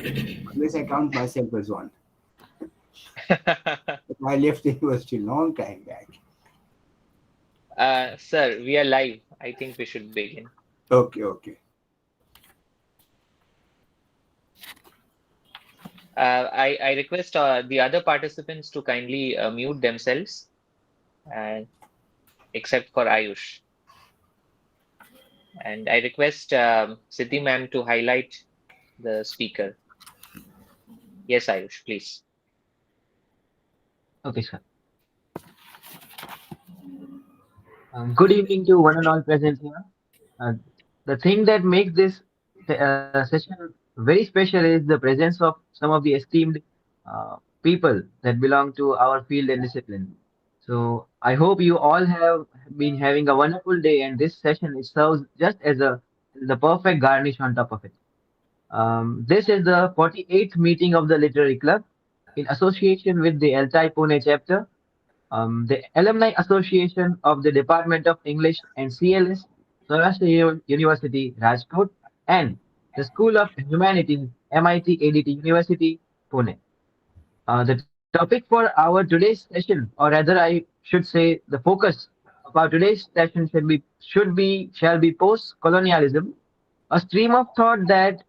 Unless I count myself as one. But I left the university long time back. Sir, we are live. I think we should begin. Okay, okay. I request the other participants to kindly mute themselves, and except for Ayush. And I request Siddhi ma'am to highlight the speaker. Yes, Ayush, please. Okay, sir. Good evening to one and all present here. Uh, the thing that makes this session very special is the presence of some of the esteemed people that belong to our field and discipline. So I hope you all have been having a wonderful day, and this session is serves just as the perfect garnish on top of it. This is the 48th meeting of the Literary Club in association with the Altai Pune chapter, the Alumni Association of the Department of English and CLS, Saurashtra University, Rajkot, and the School of Humanities, MIT ADT University, Pune. The topic for our today's session, or rather, I should say, the focus of our today's session shall be post-colonialism, a stream of thought that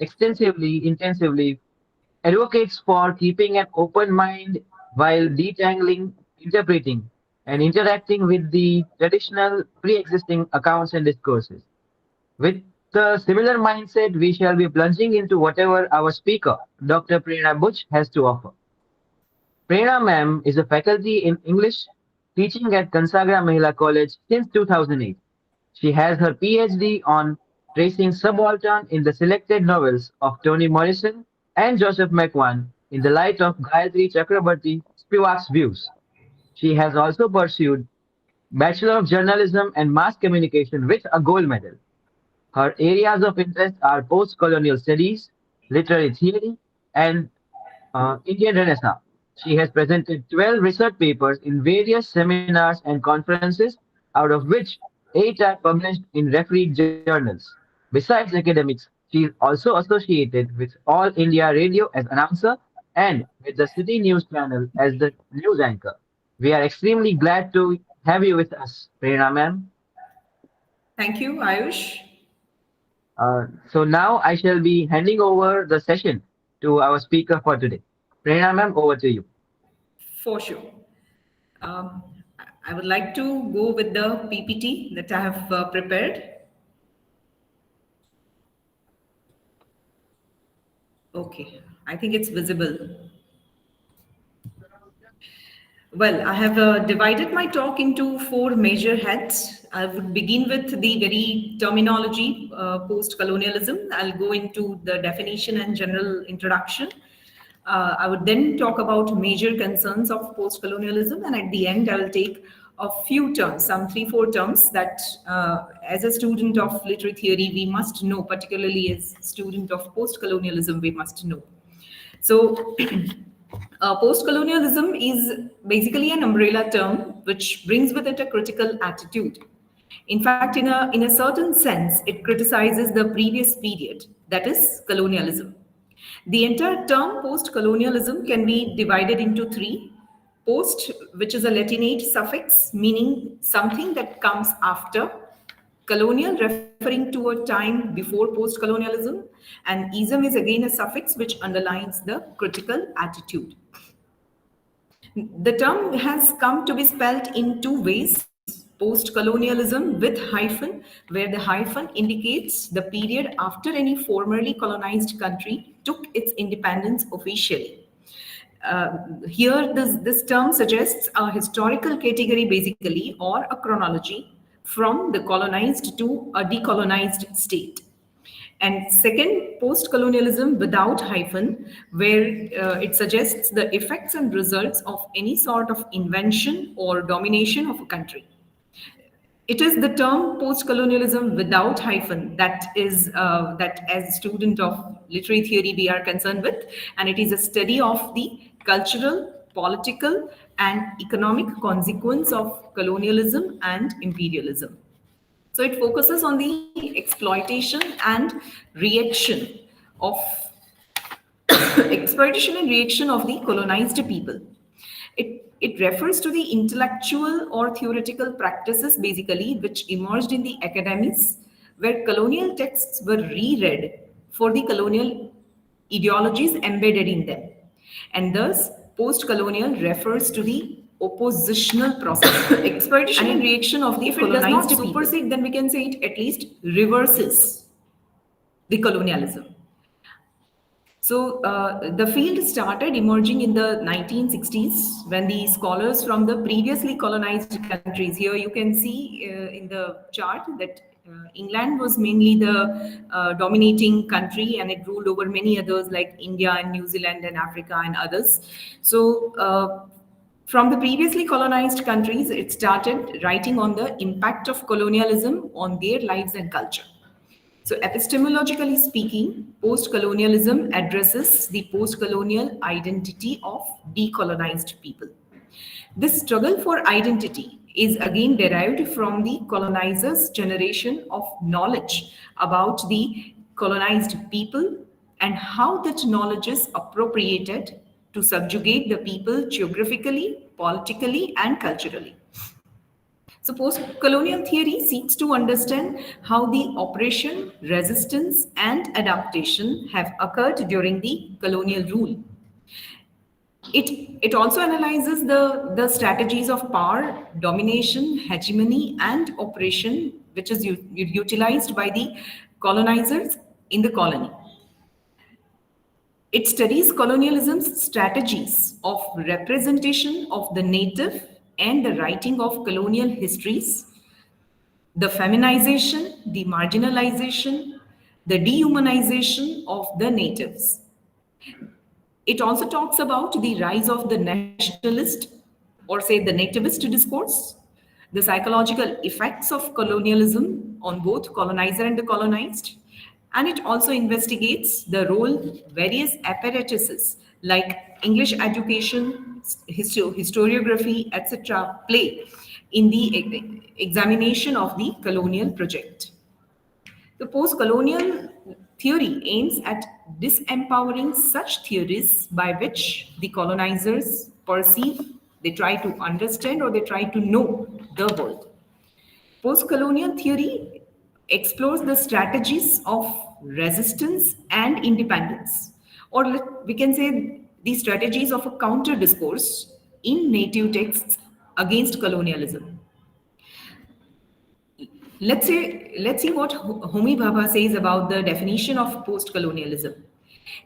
intensively advocates for keeping an open mind while detangling, interpreting, and interacting with the traditional pre-existing accounts and discourses. With the similar mindset, we shall be plunging into whatever our speaker, Dr. Prerna Buch, has to offer. Prerna ma'am is a faculty in English teaching at Kansagra Mahila College since 2008. She has her PhD on tracing subaltern in the selected novels of Toni Morrison and Joseph McWan in the light of Gayatri Chakrabarti Spivak's views. She has also pursued Bachelor of Journalism and Mass Communication with a gold medal. Her areas of interest are post-colonial studies, literary theory, and Indian Renaissance. She has presented 12 research papers in various seminars and conferences, out of which 8 are published in refereed journals. Besides academics, she is also associated with All India Radio as announcer and with the City News Channel as the news anchor. We are extremely glad to have you with us, Prerna ma'am. Thank you, Ayush. So now I shall be handing over the session to our speaker for today. Prerna ma'am, over to you. For sure. Um, I would like to go with the PPT that I have prepared. Okay, I think it's visible. Well, I have divided my talk into 4 major heads. I would begin with the very terminology, post-colonialism. I'll go into the definition and general introduction. I would then talk about major concerns of post-colonialism, and at the end, I will take a few terms, some 3-4 terms that as a student of literary theory, we must know, particularly as student of post-colonialism, we must know. So post-colonialism is basically an umbrella term which brings with it a critical attitude. In fact, in a certain sense, it criticizes the previous period, that is colonialism. The entire term post-colonialism can be divided into 3. Post, which is a Latinate suffix, meaning something that comes after. Colonial, referring to a time before post-colonialism. And ism is again a suffix which underlines the critical attitude. The term has come to be spelled in 2 ways. Post-colonialism with hyphen, where the hyphen indicates the period after any formerly colonized country took its independence officially. Here, this term suggests a historical category basically, or a chronology from the colonized to a decolonized state. And second, post-colonialism without hyphen, where it suggests the effects and results of any sort of invention or domination of a country. It is the term post-colonialism without hyphen that as a student of literary theory we are concerned with, and it is a study of the cultural, political, and economic consequence of colonialism and imperialism. So it focuses on the exploitation and reaction of exploitation and reaction of the colonized people. It refers to the intellectual or theoretical practices basically which emerged in the academies where colonial texts were reread for the colonial ideologies embedded in them. And thus, post-colonial refers to the oppositional process, exploitation and reaction of the colonized people. If it does not supersede, then we can say it at least reverses the colonialism. So the field started emerging in the 1960s when the scholars from the previously colonized countries, here you can see in the chart that England was mainly the dominating country and it ruled over many others like India and New Zealand and Africa and others. So from the previously colonized countries, it started writing on the impact of colonialism on their lives and culture. So epistemologically speaking, post-colonialism addresses the post-colonial identity of decolonized people. This struggle for identity is again derived from the colonizers' generation of knowledge about the colonized people and how that knowledge is appropriated to subjugate the people geographically, politically, and culturally. So post-colonial theory seeks to understand how the oppression, resistance, and adaptation have occurred during the colonial rule. It also analyzes the strategies of power, domination, hegemony, and oppression, which is utilized by the colonizers in the colony. It studies colonialism's strategies of representation of the native and the writing of colonial histories, the feminization, the marginalization, the dehumanization of the natives. It also talks about the rise of the nationalist or say the nativist discourse, the psychological effects of colonialism on both colonizer and the colonized, and it also investigates the role various apparatuses like English education, historiography, etc. play in the examination of the colonial project. The post-colonial theory aims at disempowering such theories by which the colonizers perceive, they try to understand, or they try to know the world. Post-colonial theory explores the strategies of resistance and independence, or we can say the strategies of a counter discourse in native texts against colonialism. Let's see what Homi Bhabha says about the definition of post-colonialism.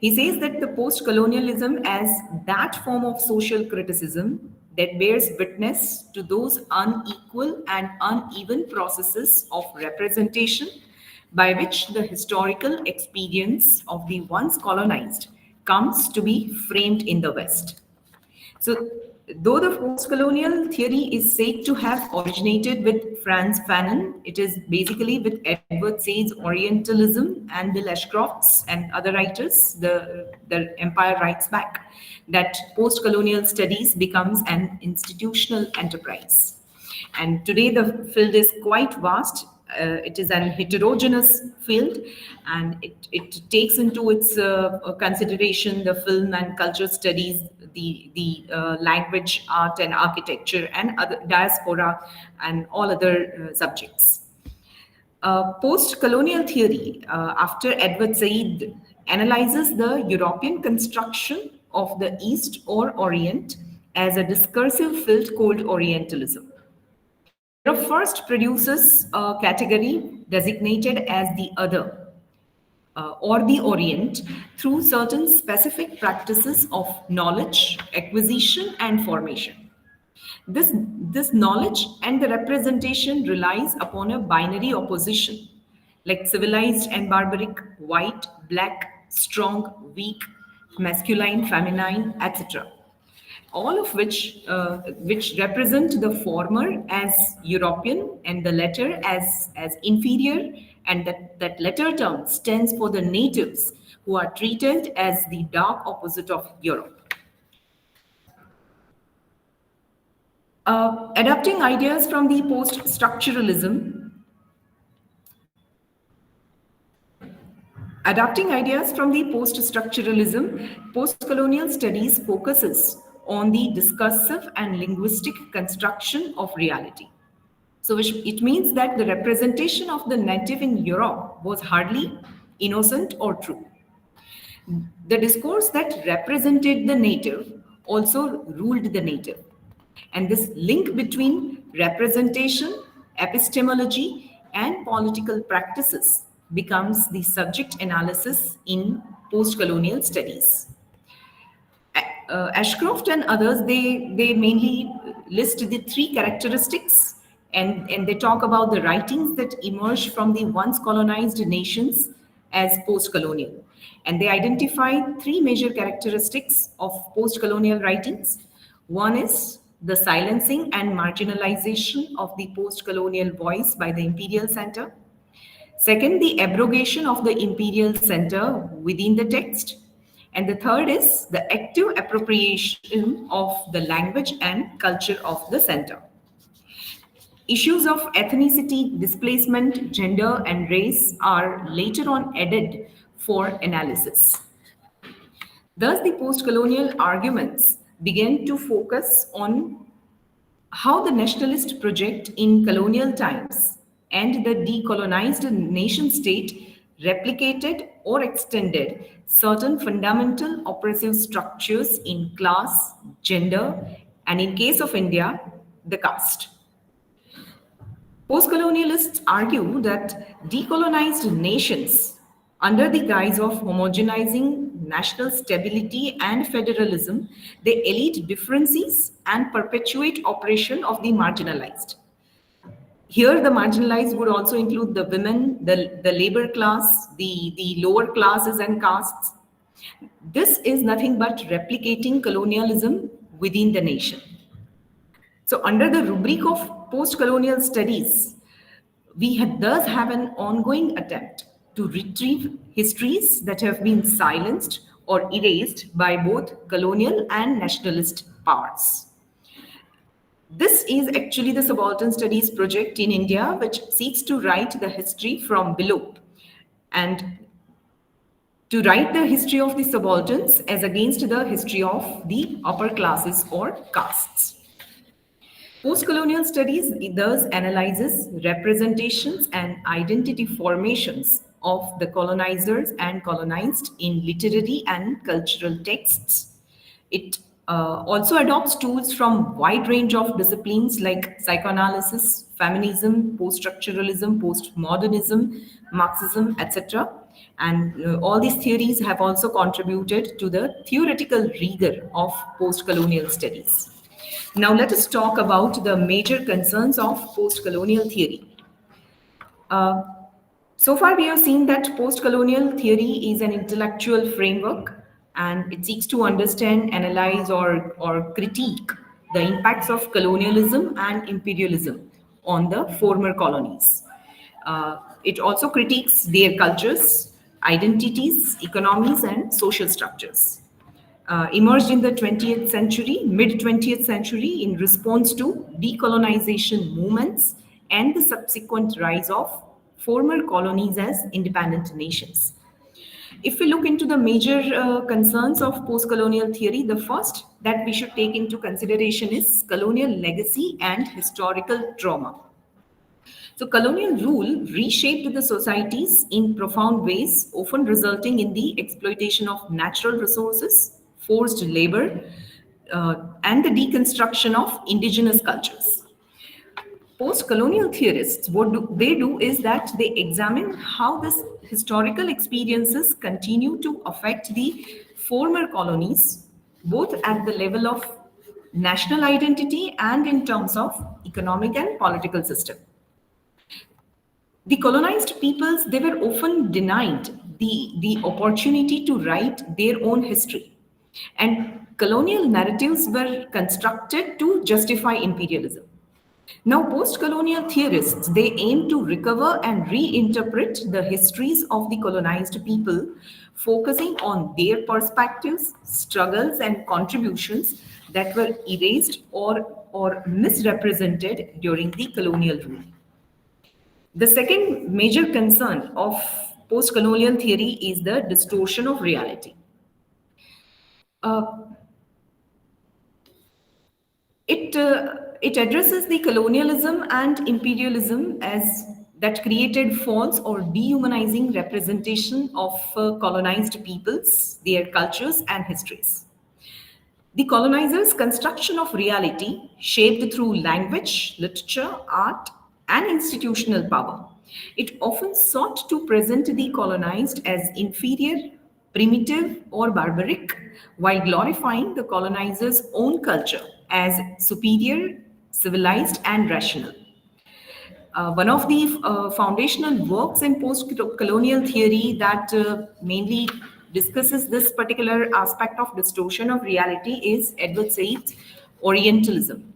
He says that the post-colonialism as that form of social criticism that bears witness to those unequal and uneven processes of representation by which the historical experience of the once colonized comes to be framed in the West. So, though the post-colonial theory is said to have originated with Frantz Fanon, it is basically with Edward Said's Orientalism and Bill Ashcroft's and other writers, the Empire Writes Back, that post-colonial studies becomes an institutional enterprise. And today the field is quite vast. It is an heterogeneous field, and it takes into its consideration the film and culture studies, the language, art and architecture, and other diaspora and all other subjects. Post-colonial theory, after Edward Said, analyzes the European construction of the East or Orient as a discursive field called Orientalism. Europe first produces a category designated as the other or the Orient through certain specific practices of knowledge, acquisition, and formation. This knowledge and the representation relies upon a binary opposition, like civilized and barbaric, white, black, strong, weak, masculine, feminine, etc. All of which represent the former as European and the latter as inferior, and that latter term stands for the natives who are treated as the dark opposite of Europe. Adapting ideas from the post-structuralism, Adapting ideas from the post-structuralism, post-colonial studies focuses on the discursive and linguistic construction of reality. So it means that the representation of the native in Europe was hardly innocent or true. The discourse that represented the native also ruled the native. And this link between representation, epistemology, and political practices becomes the subject analysis in post-colonial studies. Ashcroft and others, they mainly list the three characteristics, and they talk about the writings that emerge from the once colonized nations as post-colonial. And they identify three major characteristics of post-colonial writings. One is the silencing and marginalization of the post-colonial voice by the imperial center. Second, the abrogation of the imperial center within the text. And the third is the active appropriation of the language and culture of the center. Issues of ethnicity, displacement, gender, and race are later on added for analysis. Thus, the post-colonial arguments began to focus on how the nationalist project in colonial times and the decolonized nation state replicated or extended certain fundamental oppressive structures in class, gender, and in case of India, the caste. Postcolonialists argue that decolonized nations, under the guise of homogenizing national stability and federalism, they elide differences and perpetuate oppression of the marginalized. Here, the marginalized would also include the women, the labor class, the lower classes and castes. This is nothing but replicating colonialism within the nation. So under the rubric of post-colonial studies, we thus have an ongoing attempt to retrieve histories that have been silenced or erased by both colonial and nationalist powers. This is actually the Subaltern Studies project in India, which seeks to write the history from below and to write the history of the subalterns as against the history of the upper classes or castes. Post-colonial studies thus analyzes representations and identity formations of the colonizers and colonized in literary and cultural texts. It also adopts tools from wide range of disciplines like psychoanalysis, feminism, post-structuralism, postmodernism, Marxism, etc. And all these theories have also contributed to the theoretical rigor of post-colonial studies. Now let us talk about the major concerns of post-colonial theory. So far we have seen that post-colonial theory is an intellectual framework and it seeks to understand, analyze or critique the impacts of colonialism and imperialism on the former colonies. It also critiques their cultures, identities, economies and social structures. Emerged in the 20th century, mid-20th century in response to decolonization movements and the subsequent rise of former colonies as independent nations. If we look into the major concerns of post-colonial theory, the first that we should take into consideration is colonial legacy and historical trauma. So colonial rule reshaped the societies in profound ways, often resulting in the exploitation of natural resources, forced labor, and the deconstruction of indigenous cultures. Post-colonial theorists, what they do is that they examine how these historical experiences continue to affect the former colonies, both at the level of national identity and in terms of economic and political system. The colonized peoples, they were often denied the opportunity to write their own history. And colonial narratives were constructed to justify imperialism. Now, post-colonial theorists, they aim to recover and reinterpret the histories of the colonized people, focusing on their perspectives, struggles, and contributions that were erased or misrepresented during the colonial rule. The second major concern of post-colonial theory is the distortion of reality. It addresses the colonialism and imperialism as that created false or dehumanizing representation of colonized peoples, their cultures and histories. The colonizers' construction of reality, shaped through language, literature, art, and institutional power, it often sought to present the colonized as inferior, primitive, or barbaric, while glorifying the colonizers' own culture as superior, civilized, and rational. One of the foundational works in post-colonial theory that mainly discusses this particular aspect of distortion of reality is Edward Said's Orientalism.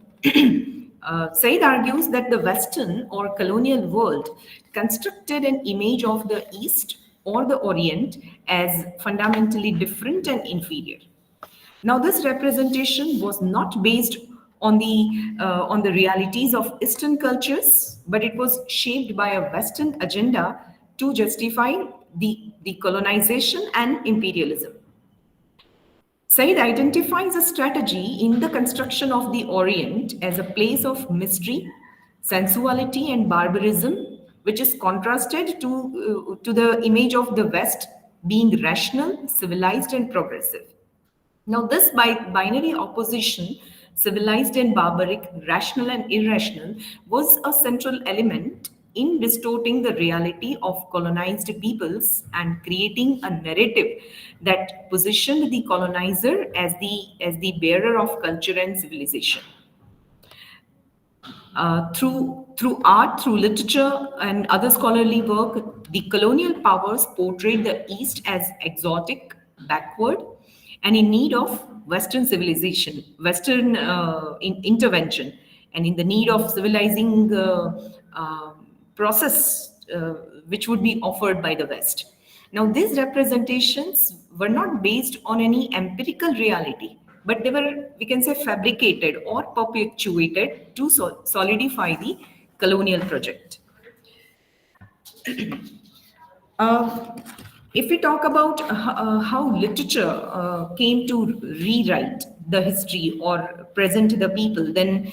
Said argues that the Western or colonial world constructed an image of the East or the Orient as fundamentally different and inferior. Now, this representation was not based on the realities of Eastern cultures, but it was shaped by a Western agenda to justify the colonization and imperialism. Said identifies a strategy in the construction of the Orient as a place of mystery, sensuality, and barbarism, which is contrasted to the image of the West being rational, civilized, and progressive. Now, this binary opposition, civilized and barbaric, rational and irrational, was a central element in distorting the reality of colonized peoples and creating a narrative that positioned the colonizer as the bearer of culture and civilization. Through art, through literature, and other scholarly work, the colonial powers portrayed the East as exotic, backward, and in need of Western civilization, Western intervention, and in the need of civilizing process which would be offered by the West. Now, these representations were not based on any empirical reality, but they were, we can say, fabricated or perpetuated to solidify the colonial project. If we talk about how literature came to rewrite the history or present the people, then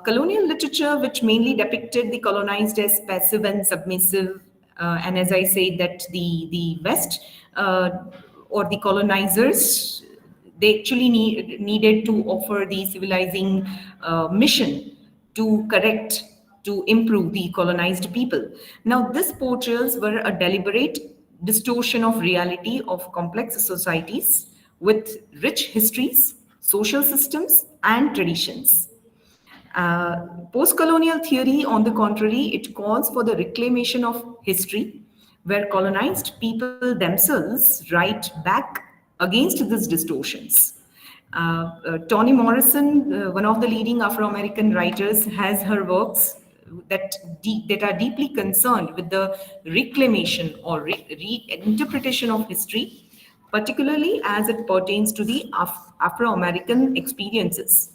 colonial literature, which mainly depicted the colonized as passive and submissive, and as I said, that the West or the colonizers, they actually needed to offer the civilizing mission to correct, to improve the colonized people. Now, these portrayals were a deliberate distortion of reality of complex societies with rich histories, social systems, and traditions. Post-colonial theory, on the contrary, it calls for the reclamation of history, where colonized people themselves write back against these distortions. Toni Morrison, one of the leading Afro-American writers, has her works that are deeply concerned with the reclamation or reinterpretation of history, particularly as it pertains to the Afro-American experiences.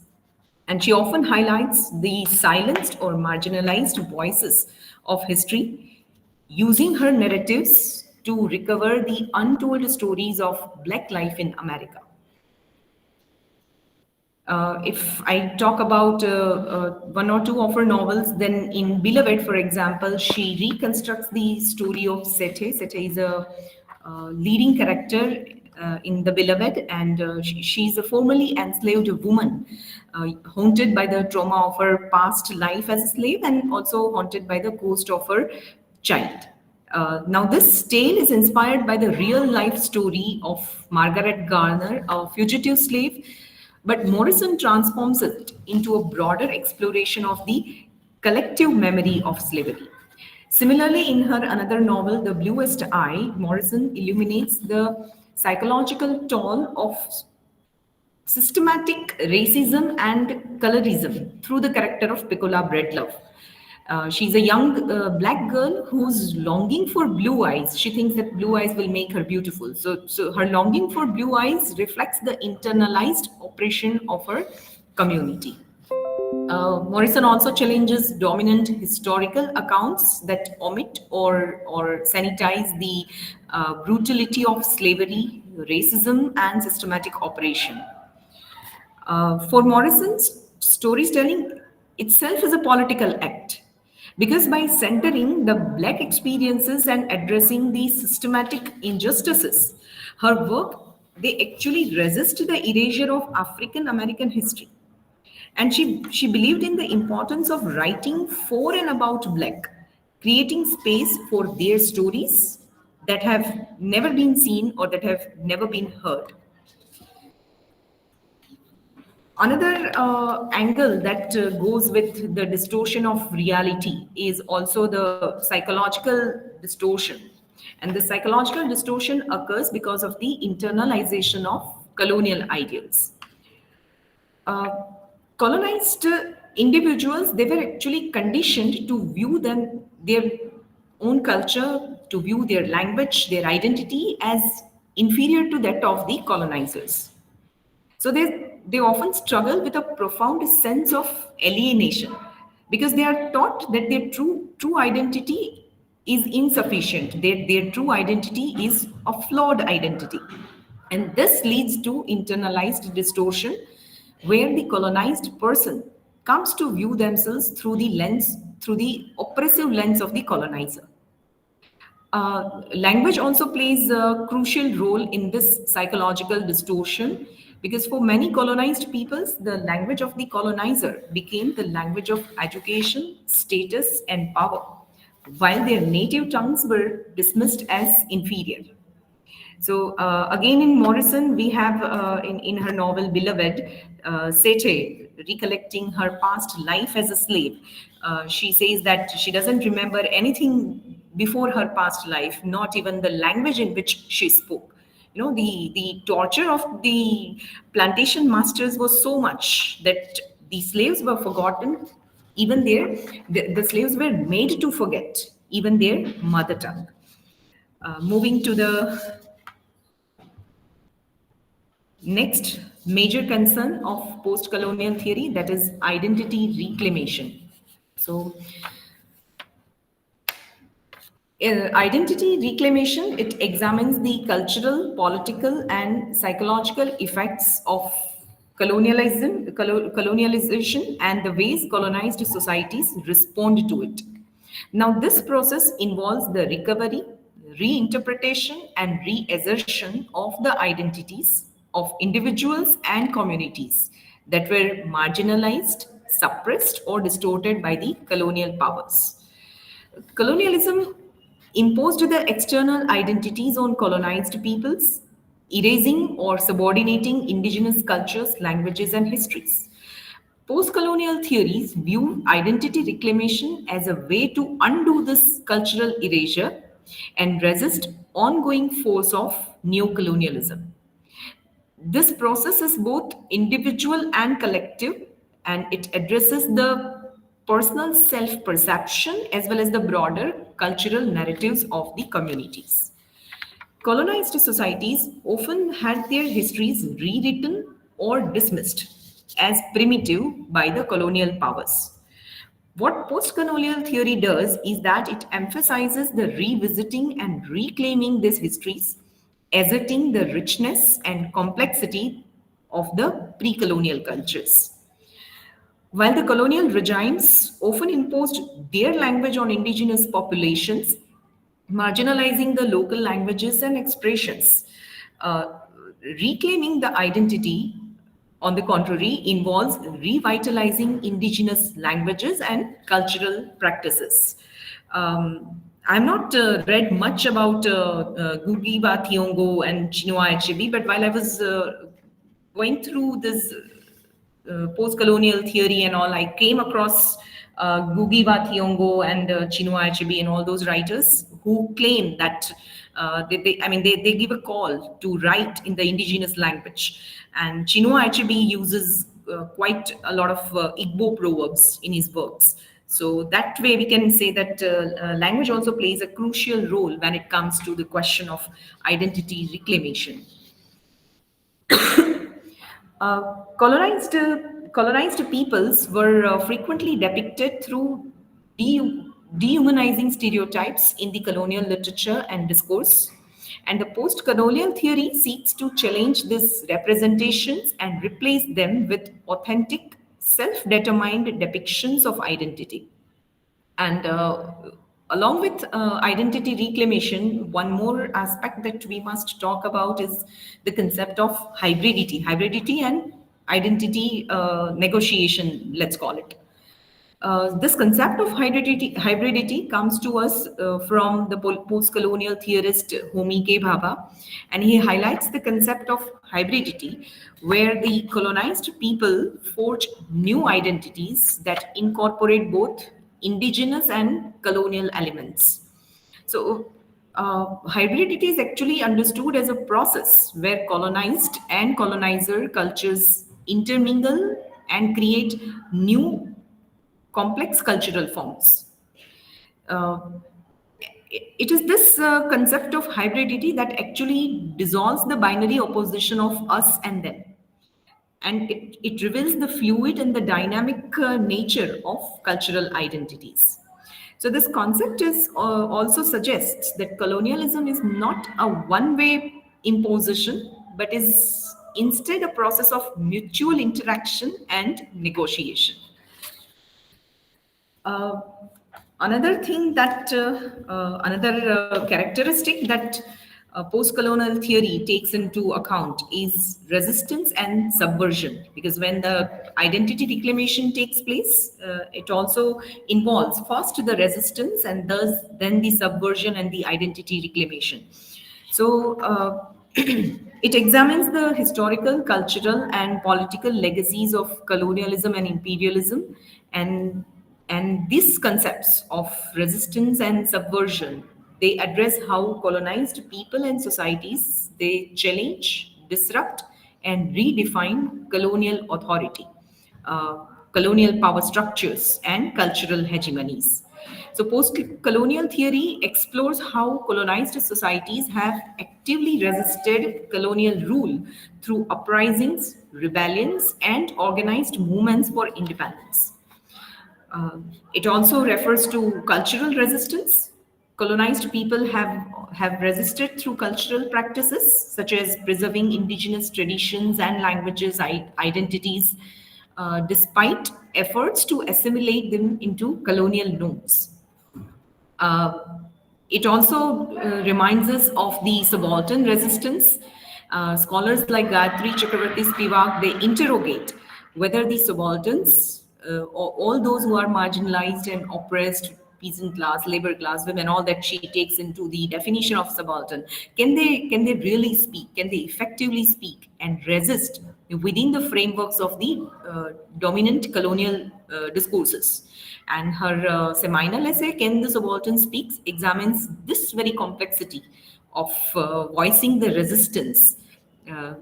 And she often highlights the silenced or marginalized voices of history, using her narratives to recover the untold stories of Black life in America. If I talk about one or two of her novels, then in Beloved, for example, she reconstructs the story of Sete. Sete is a leading character in The Beloved, and she's a formerly enslaved woman, haunted by the trauma of her past life as a slave and also haunted by the ghost of her child. Now, this tale is inspired by the real-life story of Margaret Garner, a fugitive slave, but Morrison transforms it into a broader exploration of the collective memory of slavery. Similarly, in her another novel, The Bluest Eye, Morrison illuminates the psychological toll of systematic racism and colorism through the character of Piccola Breedlove. She's a young Black girl who's longing for blue eyes. She thinks that blue eyes will make her beautiful. So her longing for blue eyes reflects the internalized oppression of her community. Morrison also challenges dominant historical accounts that omit or sanitize the brutality of slavery, racism, and systematic oppression. For Morrison, storytelling itself is a political act because by centering the Black experiences and addressing the systematic injustices, her work they actually resist the erasure of African American history. And she believed in the importance of writing for and about Black, creating space for their stories that have never been seen or that have never been heard. Another angle that goes with the distortion of reality is also the psychological distortion. And the psychological distortion occurs because of the internalization of colonial ideals. Uh, Colonized individuals, they were actually conditioned to view their own culture, to view their language, their identity as inferior to that of the colonizers. So they often struggle with a profound sense of alienation because they are taught that their true identity is insufficient. Their true identity is a flawed identity. And this leads to internalized distortion where the colonized person comes to view themselves through the oppressive lens of the colonizer. Language also plays a crucial role in this psychological distortion because for many colonized peoples, the language of the colonizer became the language of education, status, and power, while their native tongues were dismissed as inferior. So again, in Morrison, we have in her novel Beloved, Sete recollecting her past life as a slave. She says that she doesn't remember anything before her past life, not even the language in which she spoke. You know, the torture of the plantation masters was so much that the slaves were forgotten, even the slaves were made to forget even their mother tongue. Moving to the next major concern of post-colonial theory, that is identity reclamation. So, identity reclamation, it examines the cultural, political, and psychological effects of colonialization and the ways colonized societies respond to it. Now, this process involves the recovery, reinterpretation, and reassertion of the identities of individuals and communities that were marginalized, suppressed, or distorted by the colonial powers. Colonialism imposed the external identities on colonized peoples, erasing or subordinating indigenous cultures, languages, and histories. Post-colonial theories view identity reclamation as a way to undo this cultural erasure and resist ongoing force of neocolonialism. This process is both individual and collective, and it addresses the personal self-perception as well as the broader cultural narratives of the communities. Colonized societies often had their histories rewritten or dismissed as primitive by the colonial powers. What post-colonial theory does is that it emphasizes the revisiting and reclaiming these histories, asserting the richness and complexity of the pre-colonial cultures. While the colonial regimes often imposed their language on indigenous populations, marginalizing the local languages and expressions, uh, reclaiming the identity, on the contrary, involves revitalizing indigenous languages and cultural practices. I'm not read much about Ngugi wa Thiong'o and Chinua Achebe, but while I was going through this post-colonial theory and all, I came across Ngugi wa Thiong'o and Chinua Achebe and all those writers who claim that they give a call to write in the indigenous language. And Chinua Achebe uses quite a lot of Igbo proverbs in his works. So that way we can say that language also plays a crucial role when it comes to the question of identity reclamation. Colonized colonized peoples were frequently depicted through dehumanizing stereotypes in the colonial literature and discourse. And the post-colonial theory seeks to challenge these representations and replace them with authentic, self-determined depictions of identity. And along with identity reclamation, one more aspect that we must talk about is the concept of hybridity and identity negotiation, let's call it. This concept of hybridity comes to us from the post-colonial theorist Homi K. Bhabha, and he highlights the concept of hybridity, where the colonized people forge new identities that incorporate both indigenous and colonial elements. So, hybridity is actually understood as a process where colonized and colonizer cultures intermingle and create new complex cultural forms. Uh, it is this concept of hybridity that actually dissolves the binary opposition of us and them. And it reveals the fluid and the dynamic nature of cultural identities. So this concept is also suggests that colonialism is not a one-way imposition, but is instead a process of mutual interaction and negotiation. Uh, Another thing that, another characteristic that post-colonial theory takes into account is resistance and subversion. Because when the identity reclamation takes place, it also involves first the resistance and thus then the subversion and the identity reclamation. So it examines the historical, cultural, and political legacies of colonialism and imperialism, and these concepts of resistance and subversion, they address how colonized people and societies, they challenge, disrupt, and redefine colonial authority, colonial power structures, and cultural hegemonies. So post-colonial theory explores how colonized societies have actively resisted colonial rule through uprisings, rebellions, and organized movements for independence. It also refers to cultural resistance. Colonized people have resisted through cultural practices such as preserving indigenous traditions and languages, identities, despite efforts to assimilate them into colonial norms. Uh, it also reminds us of the subaltern resistance. Scholars like Gayatri Chakravarti Spivak, they interrogate whether the subalterns or all those who are marginalized and oppressed, peasant class, labor class, women, all that she takes into the definition of subaltern, can they really speak? Can they effectively speak and resist within the frameworks of the dominant colonial discourses? And her seminal essay, Can the Subaltern Speaks, examines this very complexity of voicing the resistance uh,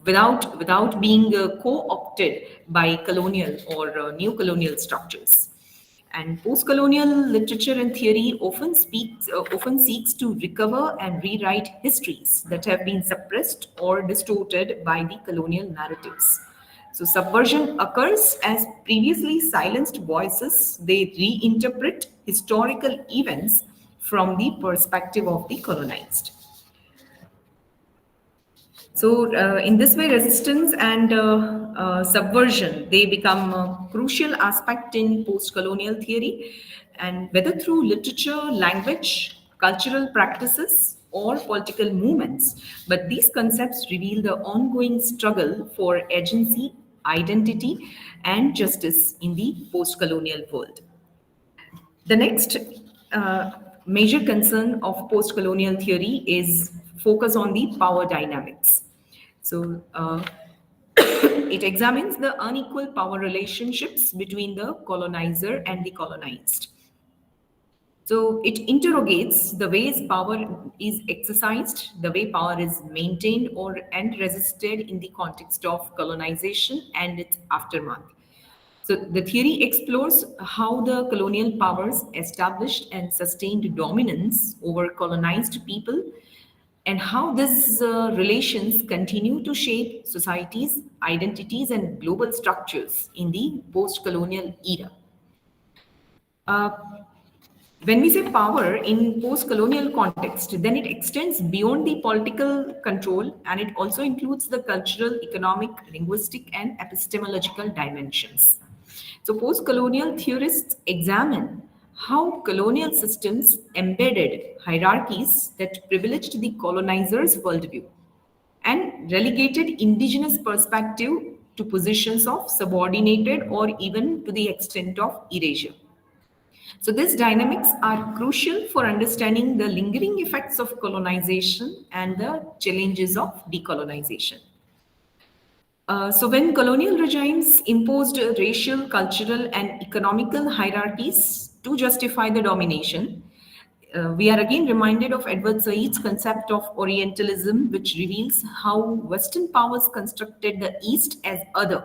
without being co-opted by colonial or neo-colonial structures. And post-colonial literature and theory often seeks to recover and rewrite histories that have been suppressed or distorted by the colonial narratives. So subversion occurs as previously silenced voices, they reinterpret historical events from the perspective of the colonized. So in this way, resistance and subversion, they become a crucial aspect in post-colonial theory, and whether through literature, language, cultural practices, or political movements. But these concepts reveal the ongoing struggle for agency, identity, and justice in the post-colonial world. The next major concern of post-colonial theory is focus on the power dynamics. So it examines the unequal power relationships between the colonizer and the colonized. So it interrogates the ways power is exercised, the way power is maintained and resisted in the context of colonization and its aftermath. So the theory explores how the colonial powers established and sustained dominance over colonized people, and how these relations continue to shape societies, identities, and global structures in the post-colonial era. Uh, when we say power in post-colonial context, then it extends beyond the political control, and it also includes the cultural, economic, linguistic, and epistemological dimensions. So post-colonial theorists examine how colonial systems embedded hierarchies that privileged the colonizers' worldview and relegated indigenous perspective to positions of subordinated or even to the extent of erasure. So these dynamics are crucial for understanding the lingering effects of colonization and the challenges of decolonization. So when colonial regimes imposed racial, cultural, and economical hierarchies to justify the domination, we are again reminded of Edward Said's concept of Orientalism, which reveals how Western powers constructed the East as other,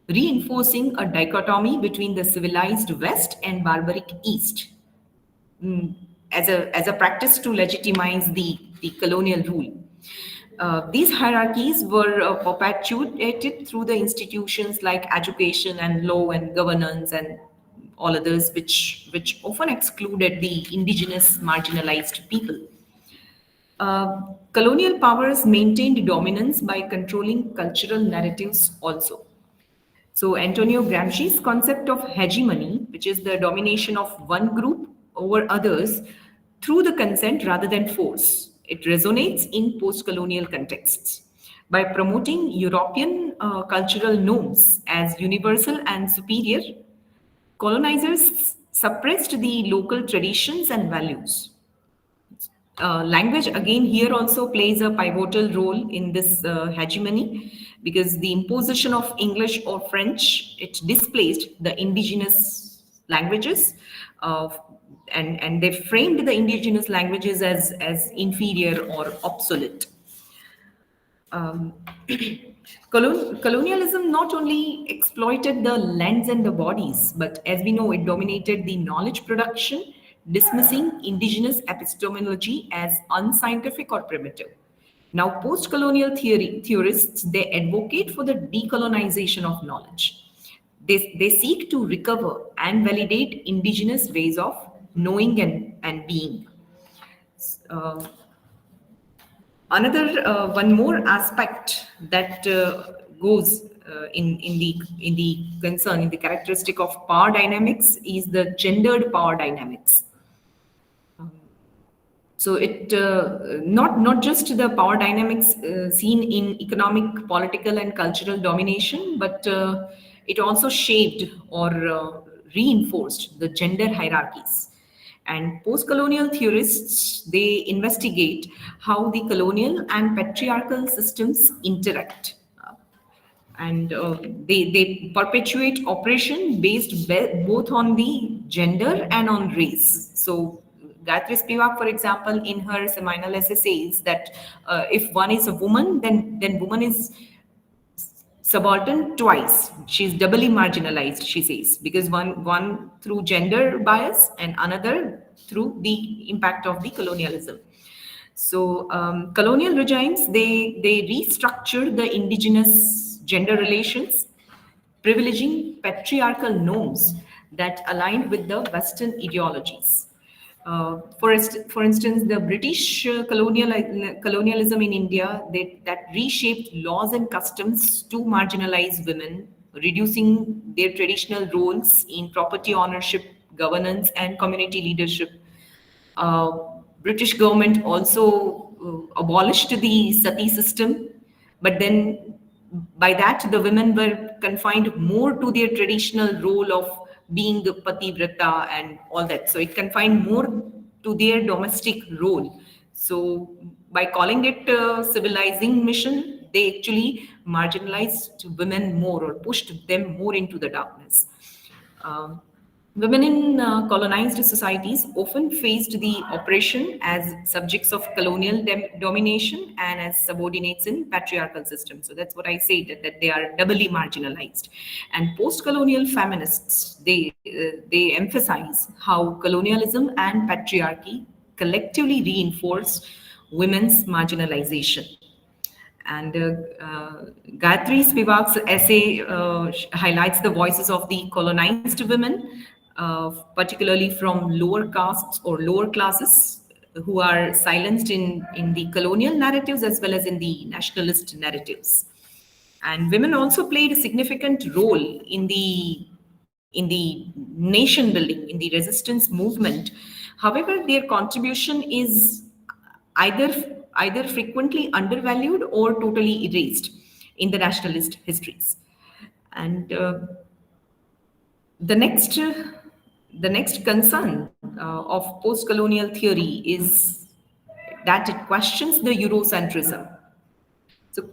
reinforcing a dichotomy between the civilized West and barbaric East, as a practice to legitimize the colonial rule. These hierarchies were perpetuated through the institutions like education and law and governance and all others, which often excluded the indigenous marginalized people. Colonial powers maintained dominance by controlling cultural narratives also. So Antonio Gramsci's concept of hegemony, which is the domination of one group over others through the consent rather than force, it resonates in post-colonial contexts. By promoting European cultural norms as universal and superior, colonizers suppressed the local traditions and values. Language again here also plays a pivotal role in this hegemony, because the imposition of English or French, it displaced the indigenous languages, and they framed the indigenous languages as inferior or obsolete. Colonialism not only exploited the lands and the bodies, but as we know, it dominated the knowledge production, dismissing indigenous epistemology as unscientific or primitive. Now, post-colonial theorists, they advocate for the decolonization of knowledge. They seek to recover and validate indigenous ways of knowing and being. Another one more aspect that goes in the concern, in the characteristic of power dynamics, is the gendered power dynamics. So it not just the power dynamics seen in economic, political, and cultural domination, but it also shaped or reinforced the gender hierarchies. And post-colonial theorists, they investigate how the colonial and patriarchal systems interact. And they perpetuate oppression based both on the gender and on race. So Gayatri Spivak, for example, in her seminal essay says that if one is a woman, then woman is subaltern twice. She's doubly marginalized, she says, because one through gender bias and another through the impact of the colonialism. So colonial regimes, they restructured the indigenous gender relations, privileging patriarchal norms that aligned with the Western ideologies. For instance, the British colonialism in India, that reshaped laws and customs to marginalize women, reducing their traditional roles in property ownership, governance, and community leadership. British government also abolished the sati system, but then by that the women were confined more to their traditional role of being the pativrata and all that. So it confined more to their domestic role. So by calling it a civilizing mission, they actually marginalized women more or pushed them more into the darkness. Women in colonized societies often faced the oppression as subjects of colonial domination and as subordinates in patriarchal systems. So that's what I say, that they are doubly marginalized. And post-colonial feminists, they emphasize how colonialism and patriarchy collectively reinforce women's marginalization. And Gayatri Spivak's essay highlights the voices of the colonized women, particularly from lower castes or lower classes, who are silenced in the colonial narratives as well as in the nationalist narratives. And women also played a significant role in the nation building, in the resistance movement. However, their contribution is either frequently undervalued or totally erased in the nationalist histories. And the next concern of post-colonial theory is that it questions the Eurocentrism. So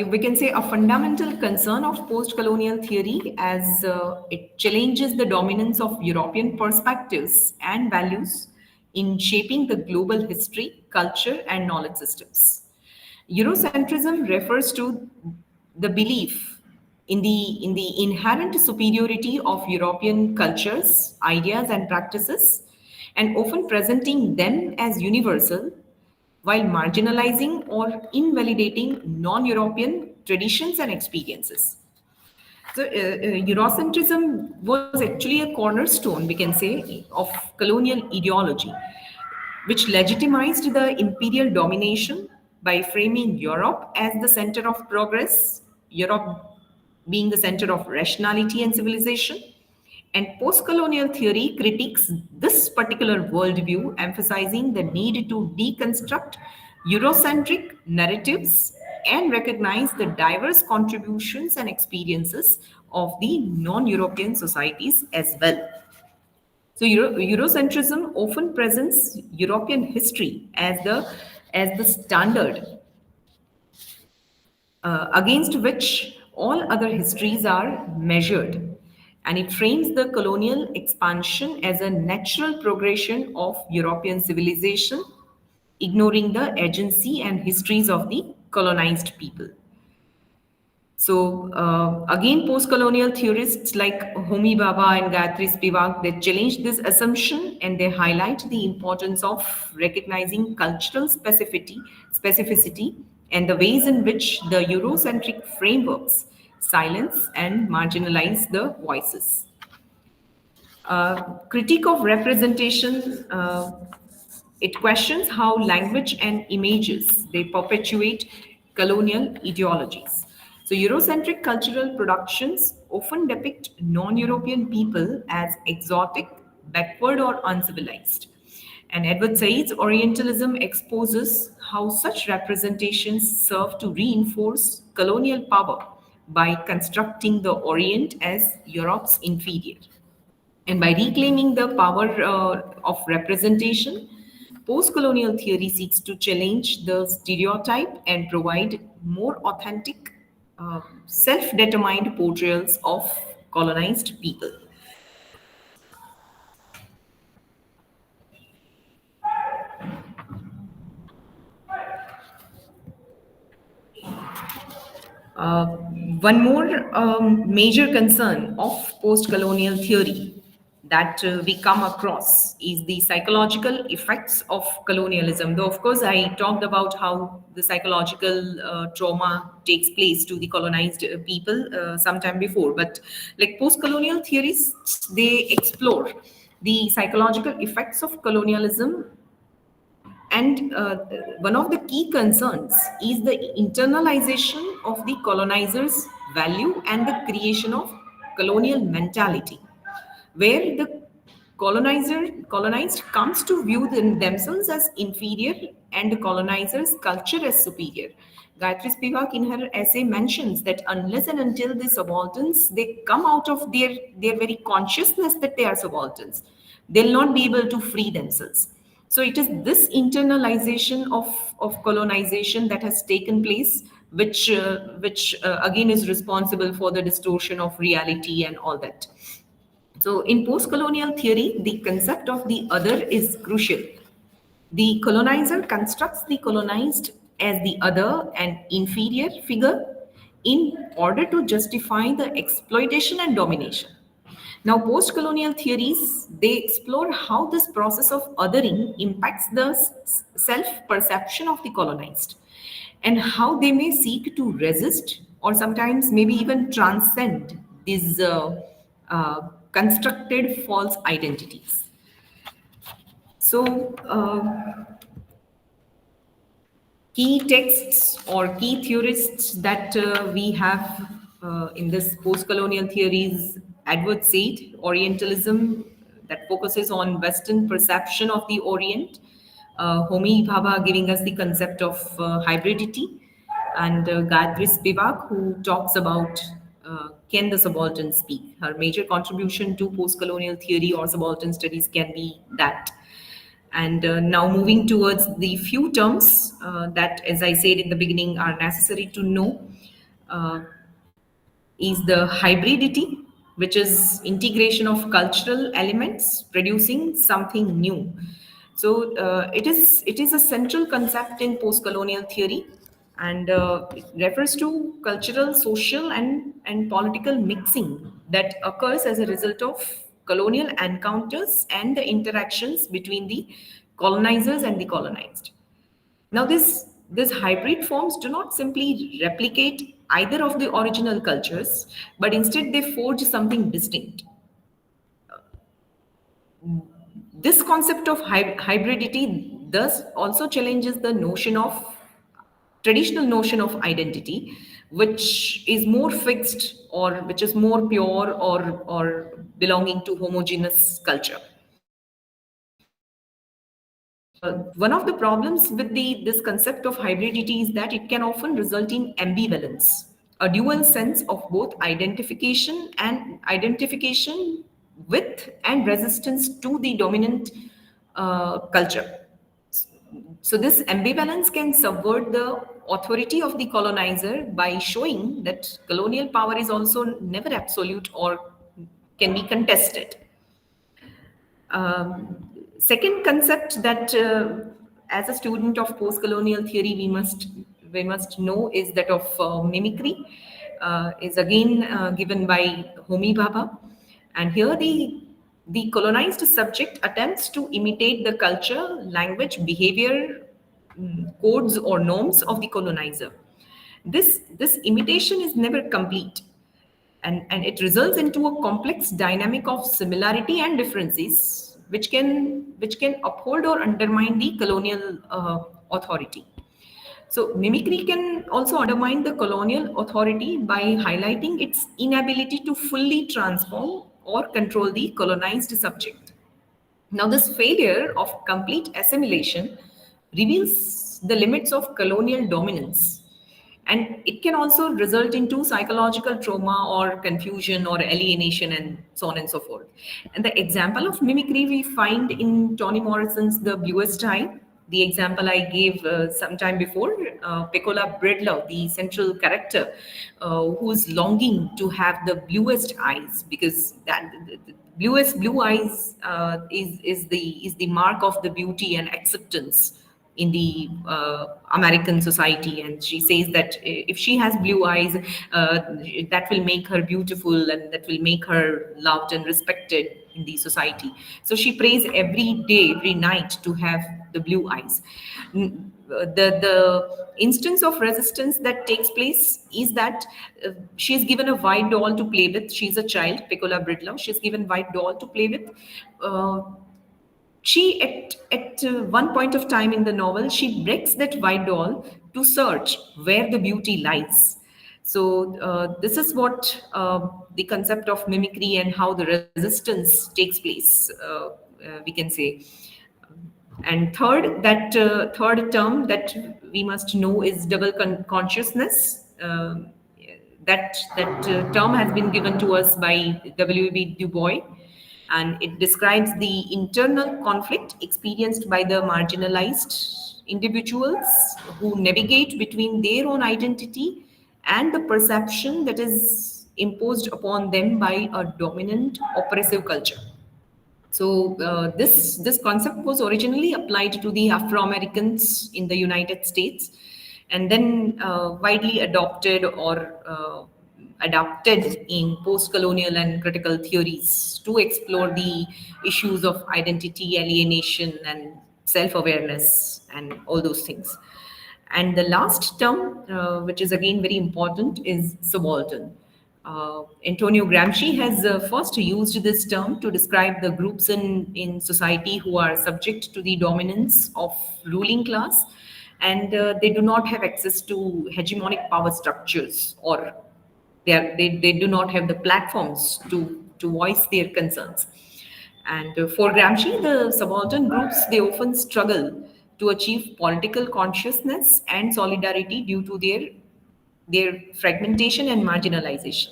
we can say a fundamental concern of post-colonial theory, as it challenges the dominance of European perspectives and values in shaping the global history, culture, and knowledge systems. Eurocentrism refers to the belief in the inherent superiority of European cultures, ideas, and practices, and often presenting them as universal, while marginalizing or invalidating non-European traditions and experiences. So Eurocentrism was actually a cornerstone, we can say, of colonial ideology, which legitimized the imperial domination by framing Europe as the center of progress, Europe being the center of rationality and civilization. And post-colonial theory critiques this particular worldview, emphasizing the need to deconstruct Eurocentric narratives and recognize the diverse contributions and experiences of the non-European societies as well. So Eurocentrism often presents European history as the standard against which all other histories are measured. And it frames the colonial expansion as a natural progression of European civilization, ignoring the agency and histories of the colonized people. So again, post-colonial theorists like Homi Bhabha and Gayatri Spivak, they challenge this assumption, and they highlight the importance of recognizing cultural specificity and the ways in which the Eurocentric frameworks silence and marginalize the voices. Critique of representation, it questions how language and images, they perpetuate colonial ideologies. So Eurocentric cultural productions often depict non-European people as exotic, backward, or uncivilized. And Edward Said's Orientalism exposes how such representations serve to reinforce colonial power by constructing the Orient as Europe's inferior. And by reclaiming the power of representation, post-colonial theory seeks to challenge the stereotype and provide more authentic, self-determined portrayals of colonized people. One more major concern of post-colonial theory that we come across is the psychological effects of colonialism. Though, of course, I talked about how the psychological trauma takes place to the colonized people sometime before. But like post-colonial theorists, they explore the psychological effects of colonialism. And one of the key concerns is the internalization of the colonizer's value and the creation of colonial mentality, where the colonized comes to view themselves as inferior and the colonizer's culture as superior. Gayatri Spivak in her essay mentions that unless and until the subalterns, they come out of their very consciousness that they are subalterns, they'll not be able to free themselves. So it is this internalization of colonization that has taken place, which again is responsible for the distortion of reality and all that. So in post-colonial theory, the concept of the other is crucial. The colonizer constructs the colonized as the other and inferior figure in order to justify the exploitation and domination. Now, post-colonial theories, they explore how this process of othering impacts the self-perception of the colonized and how they may seek to resist or sometimes maybe even transcend these constructed false identities. So, key texts or key theorists that we have in this post-colonial theories: Edward Said, Orientalism, that focuses on Western perception of the Orient; Homi Bhabha giving us the concept of hybridity; and Gayatri Spivak, who talks about can the subaltern speak. Her major contribution to post-colonial theory or subaltern studies can be that. And now moving towards the few terms that, as I said in the beginning, are necessary to know, uh, is the hybridity, which is integration of cultural elements producing something new. So it is a central concept in post-colonial theory, and it refers to cultural, social, and political mixing that occurs as a result of colonial encounters and the interactions between the colonizers and the colonized. Now, these hybrid forms do not simply replicate either of the original cultures, but instead they forge something distinct. This concept of hybridity thus also challenges the notion of traditional notion of identity, which is more fixed or which is more pure or belonging to homogeneous culture. One of the problems with this concept of hybridity is that it can often result in ambivalence, a dual sense of both identification with and resistance to the dominant culture. So this ambivalence can subvert the authority of the colonizer by showing that colonial power is also never absolute or can be contested. Second concept that, as a student of post-colonial theory, we must know is that of mimicry. Is again given by Homi Bhabha, and here the colonized subject attempts to imitate the culture, language, behavior, codes or norms of the colonizer. This imitation is never complete, and it results into a complex dynamic of similarity and differences, which can uphold or undermine the colonial authority. So mimicry can also undermine the colonial authority by highlighting its inability to fully transform or control the colonized subject. Now, this failure of complete assimilation reveals the limits of colonial dominance, and it can also result into psychological trauma or confusion or alienation and so on and so forth. And the example of mimicry we find in Toni Morrison's The Bluest Eye. The example I gave some time before, Pecola Breedlove, the central character, who's longing to have the bluest eyes, because that the bluest blue eyes is the mark of the beauty and acceptance in the American society. And she says that if she has blue eyes, that will make her beautiful and that will make her loved and respected in the society. So she prays every day, every night to have the blue eyes. The instance of resistance that takes place is that she is given a white doll to play with. She's a child, Pecola Breedlove. She's given white doll to play with. She at one point of time in the novel, she breaks that white doll to search where the beauty lies. So this is what the concept of mimicry and how the resistance takes place, we can say. And third term that we must know is double consciousness. That term has been given to us by W.B. Du Bois, and it describes the internal conflict experienced by the marginalized individuals who navigate between their own identity and the perception that is imposed upon them by a dominant oppressive culture. So this concept was originally applied to the Afro-Americans in the United States, and then widely adopted or adapted in post-colonial and critical theories to explore the issues of identity, alienation, and self-awareness, and all those things. And the last term, which is again very important, is subaltern. Antonio Gramsci has first used this term to describe the groups in society who are subject to the dominance of ruling class, and they do not have access to hegemonic power structures, or they do not have the platforms to voice their concerns. And for Gramsci, the subaltern groups, they often struggle to achieve political consciousness and solidarity due to their fragmentation and marginalization.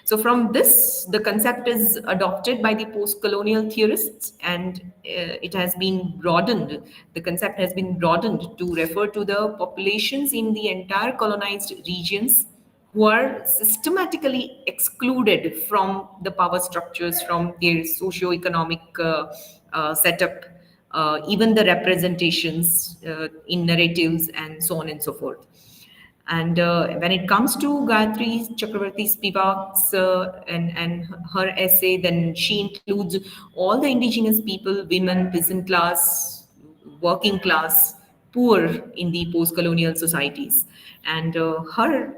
So, from this, the concept is adopted by the post colonial theorists, and it has been broadened. The concept has been broadened to refer to the populations in the entire colonized regions who are systematically excluded from the power structures, from their socio-economic setup, even the representations in narratives, and so on and so forth. And when it comes to Gayatri Chakravarti Spivak's and her essay, then she includes all the indigenous people, women, peasant class, working class, poor in the post-colonial societies. And her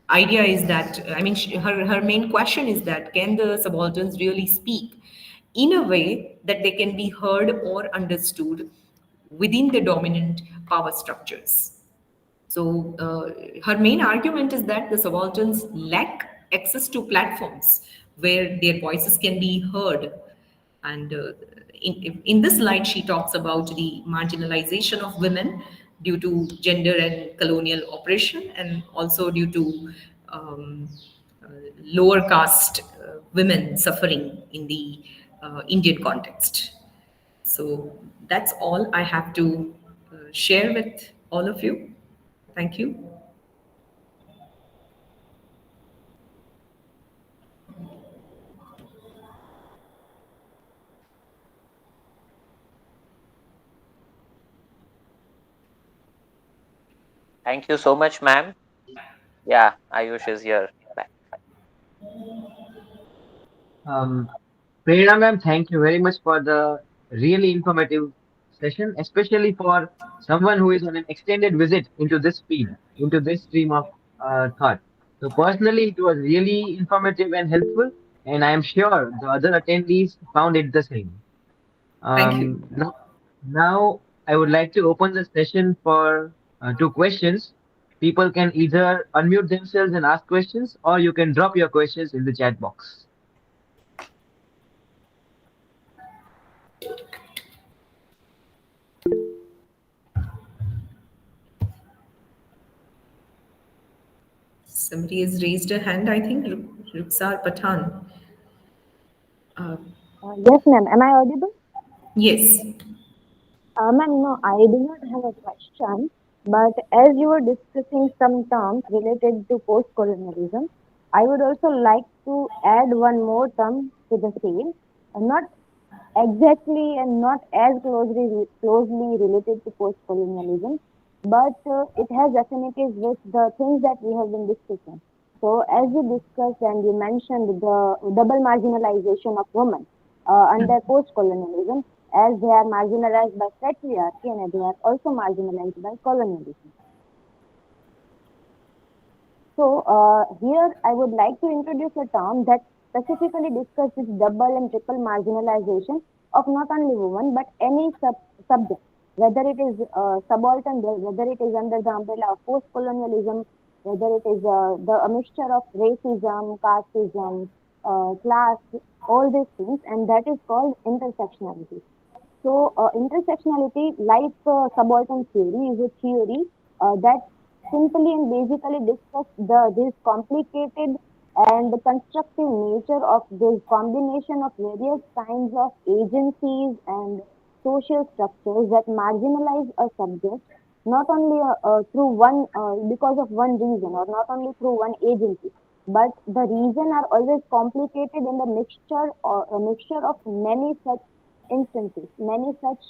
idea is that, I mean, her main question is that, can the subalterns really speak in a way that they can be heard or understood within the dominant power structures? So her main argument is that the subalterns lack access to platforms where their voices can be heard. And in this slide, she talks about the marginalization of women due to gender and colonial oppression, and also due to uh, lower caste women suffering in the Indian context. So that's all I have to share with all of you. Thank you. Thank you so much, ma'am. Yeah, Ayush is here. Back. Um, Prerna ma'am, thank you very much for the really informative session, especially for someone who is on an extended visit into this field, into this stream of thought. So personally, it was really informative and helpful, and I am sure the other attendees found it the same. Thank you. Now I would like to open the session for two questions. People can either unmute themselves and ask questions, or you can drop your questions in the chat box. Somebody has raised a hand, I think, Ruksar Pathan. Yes, ma'am. Am I audible? Yes. Ma'am, no, I do not have a question. But as you were discussing some terms related to post-colonialism, I would also like to add one more term to the same. Not exactly and not as closely related to post-colonialism, but it has affinities with the things that we have been discussing. So, as you discussed and you mentioned the double marginalization of women under post-colonialism, as they are marginalized by patriarchy and they are also marginalized by colonialism. So, here I would like to introduce a term that specifically discusses this double and triple marginalization of not only women but any subject, whether it is subaltern, whether it is under the umbrella of post-colonialism, whether it is a mixture of racism, casteism, class, all these things, and that is called intersectionality. So, intersectionality, like subaltern theory, is a theory that simply and basically discuss this complicated and constructive nature of this combination of various kinds of agencies and social structures that marginalize a subject not only through one because of one reason or not only through one agency, but the reason are always complicated in the mixture or a mixture of many such instances, many such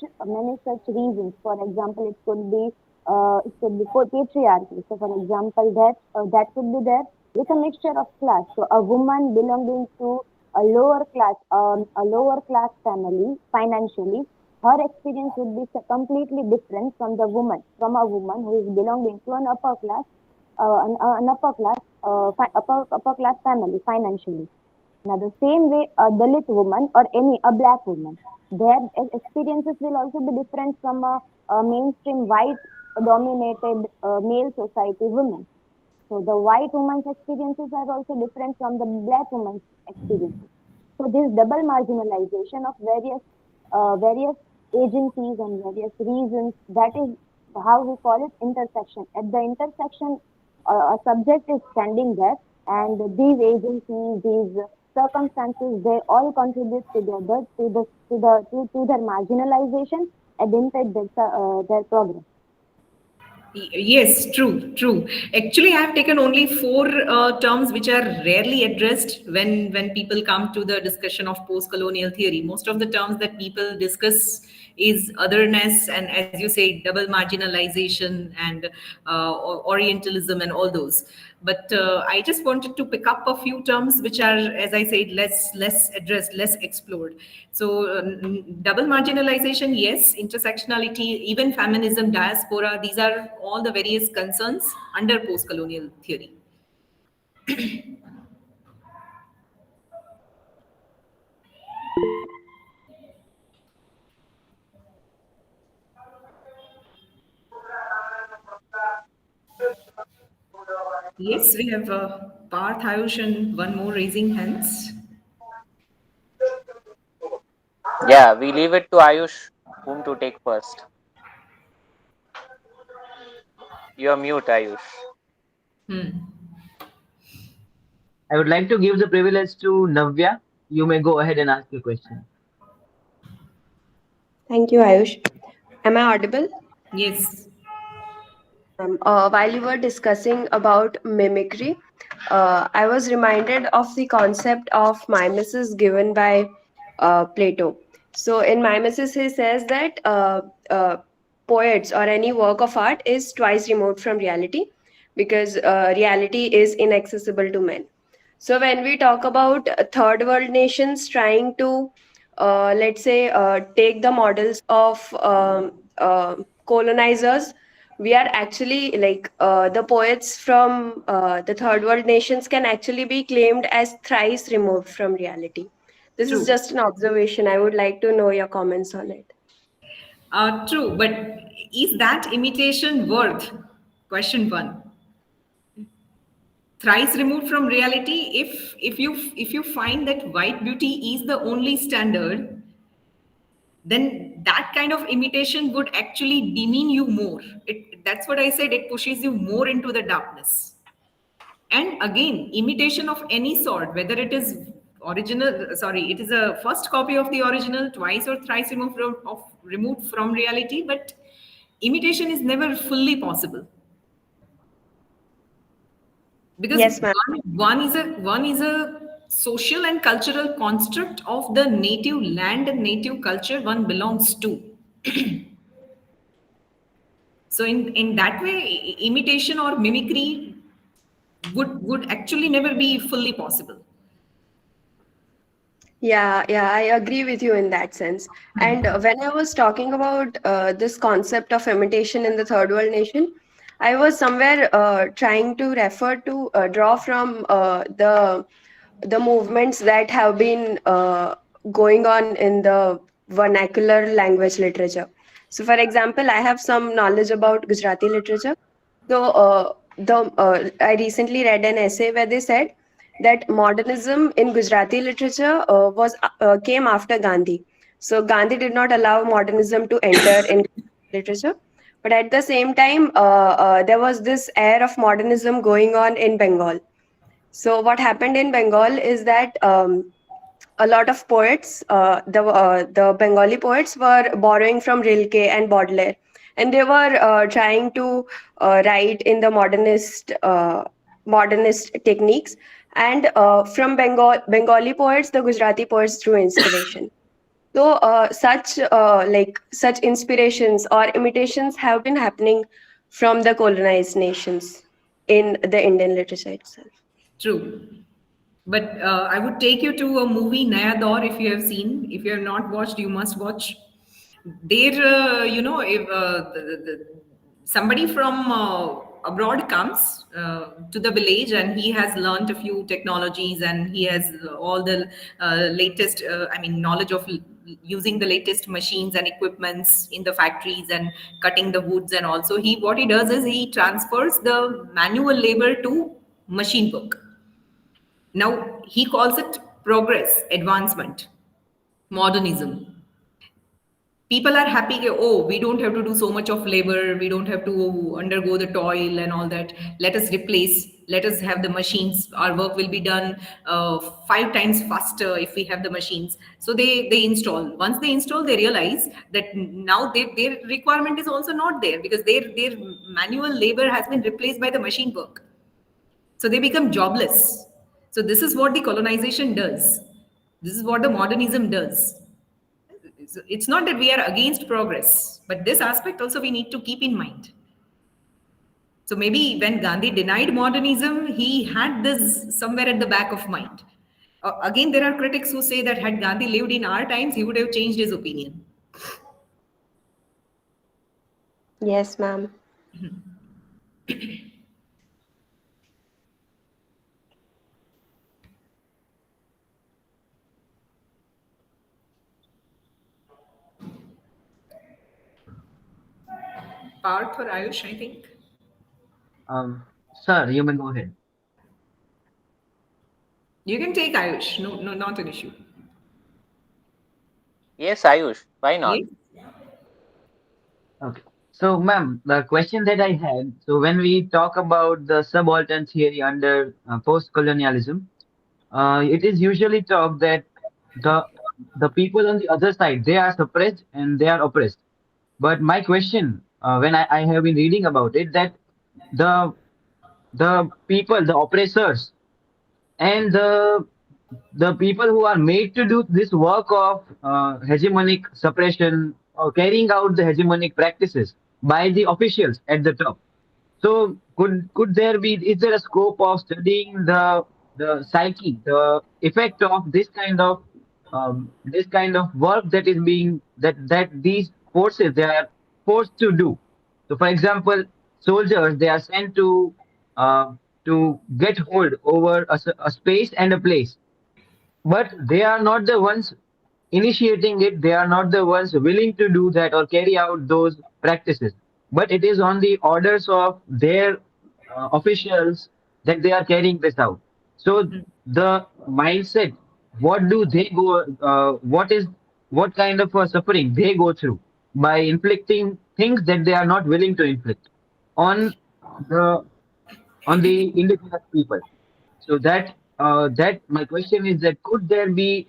reasons. For example, it could be it could be patriarchy. So, for example, that could be there with a mixture of class. So, a woman belonging to a lower class family financially, her experience would be completely different from a woman who is belonging to an upper class family financially. Now, the same way, a Dalit woman or a black woman, their experiences will also be different from a mainstream white dominated male society woman. So, the white woman's experiences are also different from the black woman's experiences. So, this double marginalization of various agencies and various reasons, that is how we call it intersection. At the intersection, a subject is standing there, and these agencies, these circumstances, they all contribute together to their marginalization and impact their progress. Yes, true, true. Actually, I have taken only four terms which are rarely addressed when people come to the discussion of post-colonial theory. Most of the terms that people discuss is otherness and, as you say, double marginalization and Orientalism and all those. But I just wanted to pick up a few terms which are, as I said, less addressed, less explored. So double marginalization, yes, intersectionality, even feminism, diaspora, these are all the various concerns under post-colonial theory. Yes, we have Parth, Ayush, and one more raising hands. Yeah, we leave it to Ayush whom to take first. You're mute, Ayush. I would like to give the privilege to Navya. You may go ahead and ask your question. Thank you, Ayush. Am I audible? Yes. While you were discussing about mimicry, I was reminded of the concept of mimesis given by Plato. So, in mimesis, he says that poets or any work of art is twice removed from reality because reality is inaccessible to men. So, when we talk about third world nations trying to, let's say, take the models of colonizers, we are actually like the poets from the third world nations can actually be claimed as thrice removed from reality. This is True. just an observation. I would like to know your comments on it. True, but is that imitation worth? Question one. Thrice removed from reality. If you find that white beauty is the only standard, then that kind of imitation would actually demean you more. That's what I said. It pushes you more into the darkness. And again, imitation of any sort, whether it is it is a first copy of the original, twice or thrice removed from reality, but imitation is never fully possible, because Yes, ma'am. one is a social and cultural construct of the native land and native culture one belongs to. So in that way, imitation or mimicry would actually never be fully possible. Yeah, I agree with you in that sense. And when I was talking about this concept of imitation in the third world nation, I was somewhere trying to refer to draw from the movements that have been going on in the vernacular language literature. So, for example, I have some knowledge about Gujarati literature. So, I recently read an essay where they said that modernism in Gujarati literature was came after Gandhi. So, Gandhi did not allow modernism to enter in literature. But at the same time, there was this air of modernism going on in Bengal. So what happened in Bengal is that a lot of poets, the Bengali poets, were borrowing from Rilke and Baudelaire, and they were trying to write in the modernist techniques. And from Bengali poets, the Gujarati poets drew inspiration. So such inspirations or imitations have been happening from the colonized nations in the Indian literature itself. True. But I would take you to a movie, Naya Daur, if you have seen. If you have not watched, you must watch. There, if somebody from abroad comes to the village and he has learned a few technologies and he has all the latest, knowledge of using the latest machines and equipments in the factories and cutting the woods, and also what he does is he transfers the manual labor to machine work. Now, he calls it progress, advancement, modernism. People are happy, oh, we don't have to do so much of labor, we don't have to undergo the toil and all that. Let us replace, let us have the machines. Our work will be done 5 times faster if we have the machines. So they install. Once they install, they realize that now their requirement is also not there, because their manual labor has been replaced by the machine work. So they become jobless. So this is what the colonization does. This is what the modernism does. It's not that we are against progress, but this aspect also we need to keep in mind. So maybe when Gandhi denied modernism, he had this somewhere at the back of mind. Again, there are critics who say that had Gandhi lived in our times, he would have changed his opinion. Yes, ma'am. Parth or Ayush, I think. Sir, you may go ahead. You can take Ayush. No, not an issue. Yes, Ayush, why not? Yes? Okay. So, ma'am, the question that I had, so when we talk about the subaltern theory under post-colonialism, it is usually talked that the the people on the other side, they are suppressed and they are oppressed. But my question, when I have been reading about it, that the the people, the oppressors, and the people who are made to do this work of hegemonic suppression or carrying out the hegemonic practices by the officials at the top. So could there be, is there a scope of studying the psyche, the effect of this kind of work that is being that these forces they are forced to do? So for example, soldiers, they are sent uh, to get hold over a space and a place, but they are not the ones initiating it, they are not the ones willing to do that or carry out those practices, but it is on the orders of their officials that they are carrying this out. So the mindset, what do they go what kind of suffering they go through by inflicting things that they are not willing to inflict on the the indigenous people. So that my question is that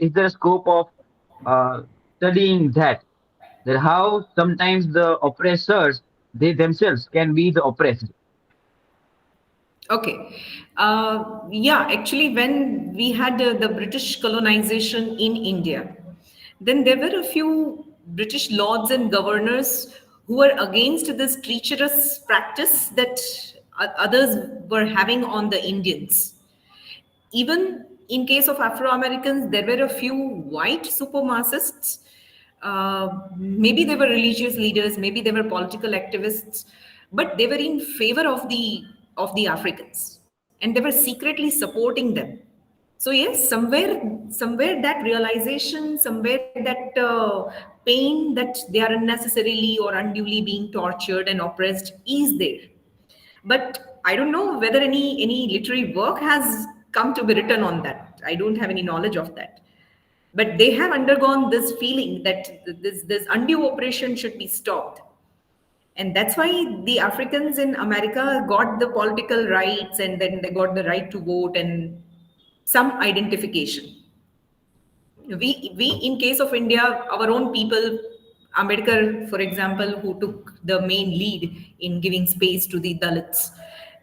is there a scope of studying that how sometimes the oppressors, they themselves can be the oppressed? Okay. Actually, when we had the British colonization in India, then there were a few British lords and governors who were against this treacherous practice that others were having on the Indians. Even in case of Afro-Americans, there were a few white supremacists. Maybe they were religious leaders, maybe they were political activists, but they were in favor of the Africans, and they were secretly supporting them. So yes, somewhere that realization, somewhere that pain that they are unnecessarily or unduly being tortured and oppressed is there. But I don't know whether any literary work has come to be written on that. I don't have any knowledge of that. But they have undergone this feeling that this undue oppression should be stopped. And that's why the Africans in America got the political rights, and then they got the right to vote and some identification. We in case of India, our own people, Ambedkar, for example, who took the main lead in giving space to the Dalits.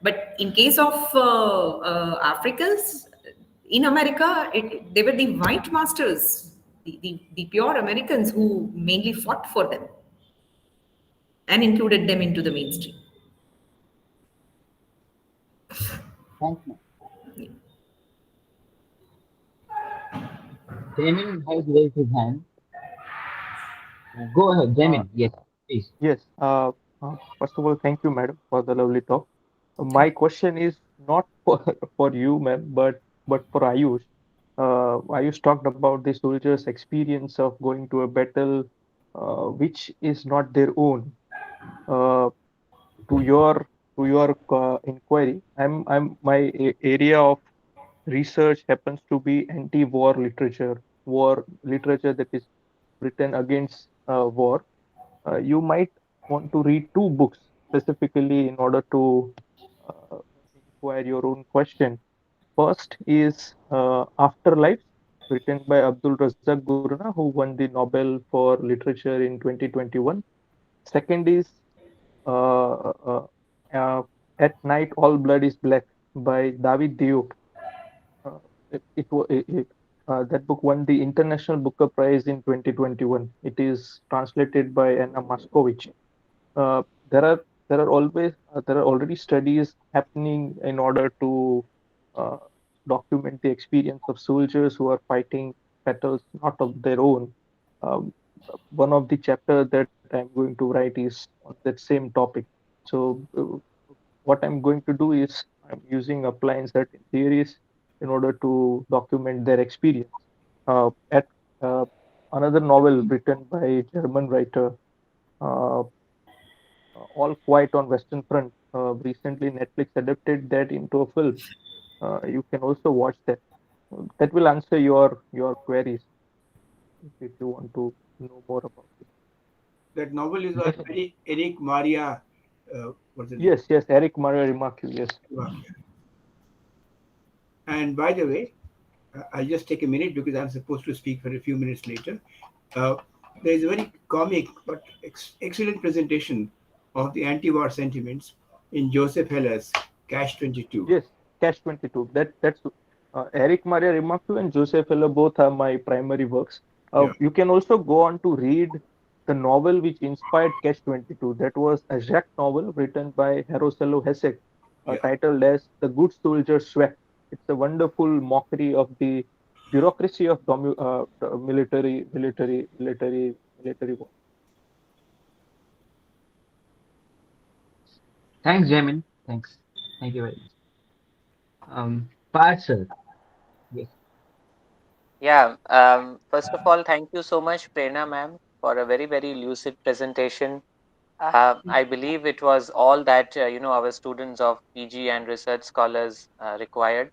But in case of Africans in America, they were the white masters, the pure Americans who mainly fought for them and included them into the mainstream. Thanks, ma'am. Jamin has raised his hand. Go ahead, Uh, Jamin. Yes, please. yes. First of all, thank you, madam, for the lovely talk. My question is not for for you, ma'am, but for Ayush. Ayush talked about the soldiers' experience of going to a battle, which is not their own. Uh, to your inquiry, I'm my area of research happens to be anti-war literature, war literature that is written against war. You might want to read two books specifically in order to uh, inquire your own question. First is Afterlife, written by Abdul Razak Gurna, who won the Nobel for Literature in 2021. Second is uh, uh, uh, At Night All Blood is Black by David Diop. Uh, that book won the International Booker Prize in 2021. It is translated by Anna Maskovich. Uh, there are there are already studies happening in order to uh, document the experience of soldiers who are fighting battles not of their own. Um, One of the chapter that I'm going to write is on that same topic. So what I'm going to do is I'm using applying certain theories in order to document their experience. At Another novel written by German writer, uh, All Quiet on Western Front. Recently, Netflix adapted that into a film. You can also watch that. That will answer your queries if you want to know more about it. That novel is by Definitely. Eric Maria. What's the name? Yes, yes, Eric Maria Remarque. Yes. Okay. And by the way, I'll just take a minute because I'm supposed to speak for a few minutes later. Uh, there is a very comic but excellent presentation of the anti-war sentiments in Joseph Heller's Cash 22. Yes, Catch 22. That's Eric Maria Remarque and Joseph Heller both are my primary works. Yeah, You can also go on to read the novel which inspired Catch 22. That was a Jacques novel written by Hirosello Hessek, yeah. titled as The Good Soldier Sweat. It's a wonderful mockery of the bureaucracy of the military war. Thanks, Jamin. Thanks. Thank you very much. Parcel. Yes. Yeah. First of all, thank you so much, Prerna ma'am, for a very, very lucid presentation. I believe it was all that our students of PG and research scholars required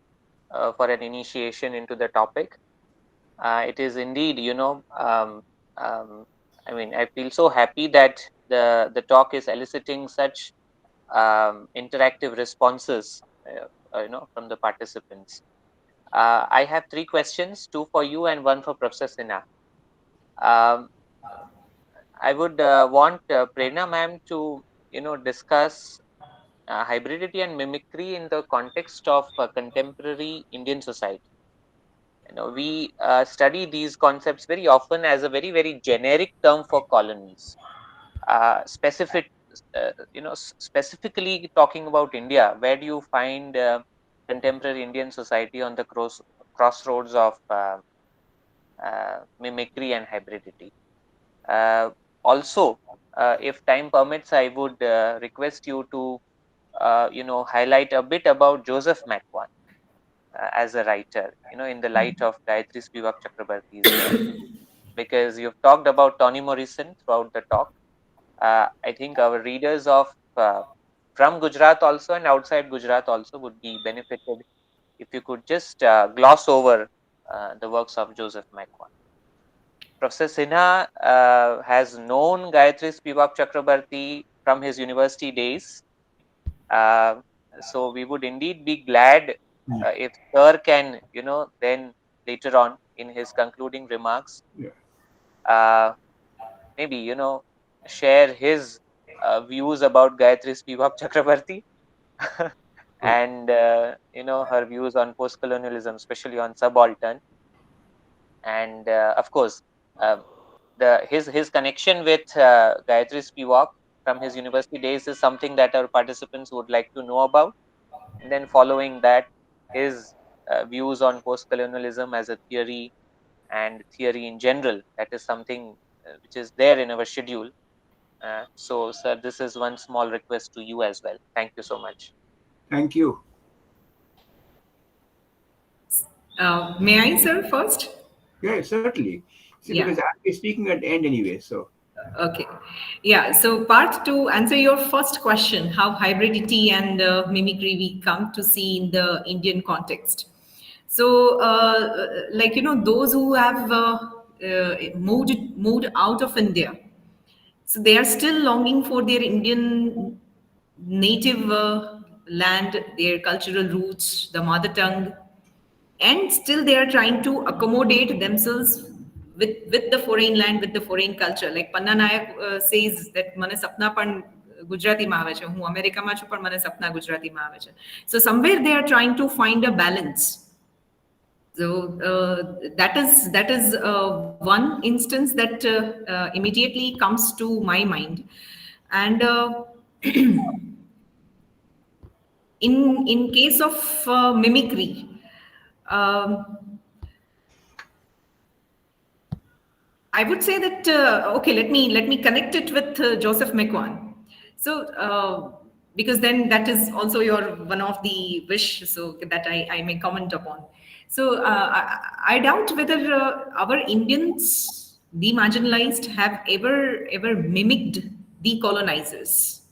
for an initiation into the topic. It is indeed, um, I mean, I feel so happy that the talk is eliciting such interactive responses, from the participants. I have three questions, two for you and one for Professor Sinha. Um, I would want Prerna ma'am to, discuss hybridity and mimicry in the context of contemporary Indian society. We study these concepts very often as a very, very generic term for colonies. Specific, specifically talking about India, where do you find contemporary Indian society on the crossroads of mimicry and hybridity? Uh, Also, if time permits, I would request you to, highlight a bit about Joseph McQuan as a writer, in the light of Gayatri Spivak Chakrabarti's work, because you've talked about Toni Morrison throughout the talk. I think our readers of uh, from Gujarat also and outside Gujarat also would be benefited if you could just gloss over the works of Joseph McQuan. Professor Sinha has known Gayatri Spivak Chakrabarti from his university days. Uh, so we would indeed be glad Mm, if Sir can, then later on in his concluding remarks, yeah. uh, maybe, share his views about Gayatri Spivak Chakrabarti Okay. and, her views on post-colonialism, especially on subaltern. And of course, um, his connection with Gayatri Spivak from his university days is something that our participants would like to know about. and then following that, his views on post-colonialism as a theory and theory in general. That is something which is there in our schedule. So, sir, this is one small request to you as well. Thank you so much. Thank you. May I, sir, first? Yeah, certainly. See, because Yeah. I'll be speaking at the end anyway. So, Okay. Yeah. So, part to answer your first question, how hybridity and mimicry we come to see in the Indian context. So, like those who have moved out of India, so they are still longing for their Indian native land, their cultural roots, the mother tongue, and still they are trying to accommodate themselves with the foreign land, with the foreign culture. Like Panna Nayak says that મને સપના પણ ગુજરાતીમાં આવે છે, હું અમેરિકામાં છું પણ મને સપના ગુજરાતીમાં આવે છે. So somewhere they are trying to find a balance. So that is one instance that immediately comes to my mind. And in case of mimicry, um, I would say that okay, let me connect it with Joseph McQuan. So because then that is also your one of the wish, so that I may comment upon. So I doubt whether our Indians, the marginalized, have ever mimicked the colonizers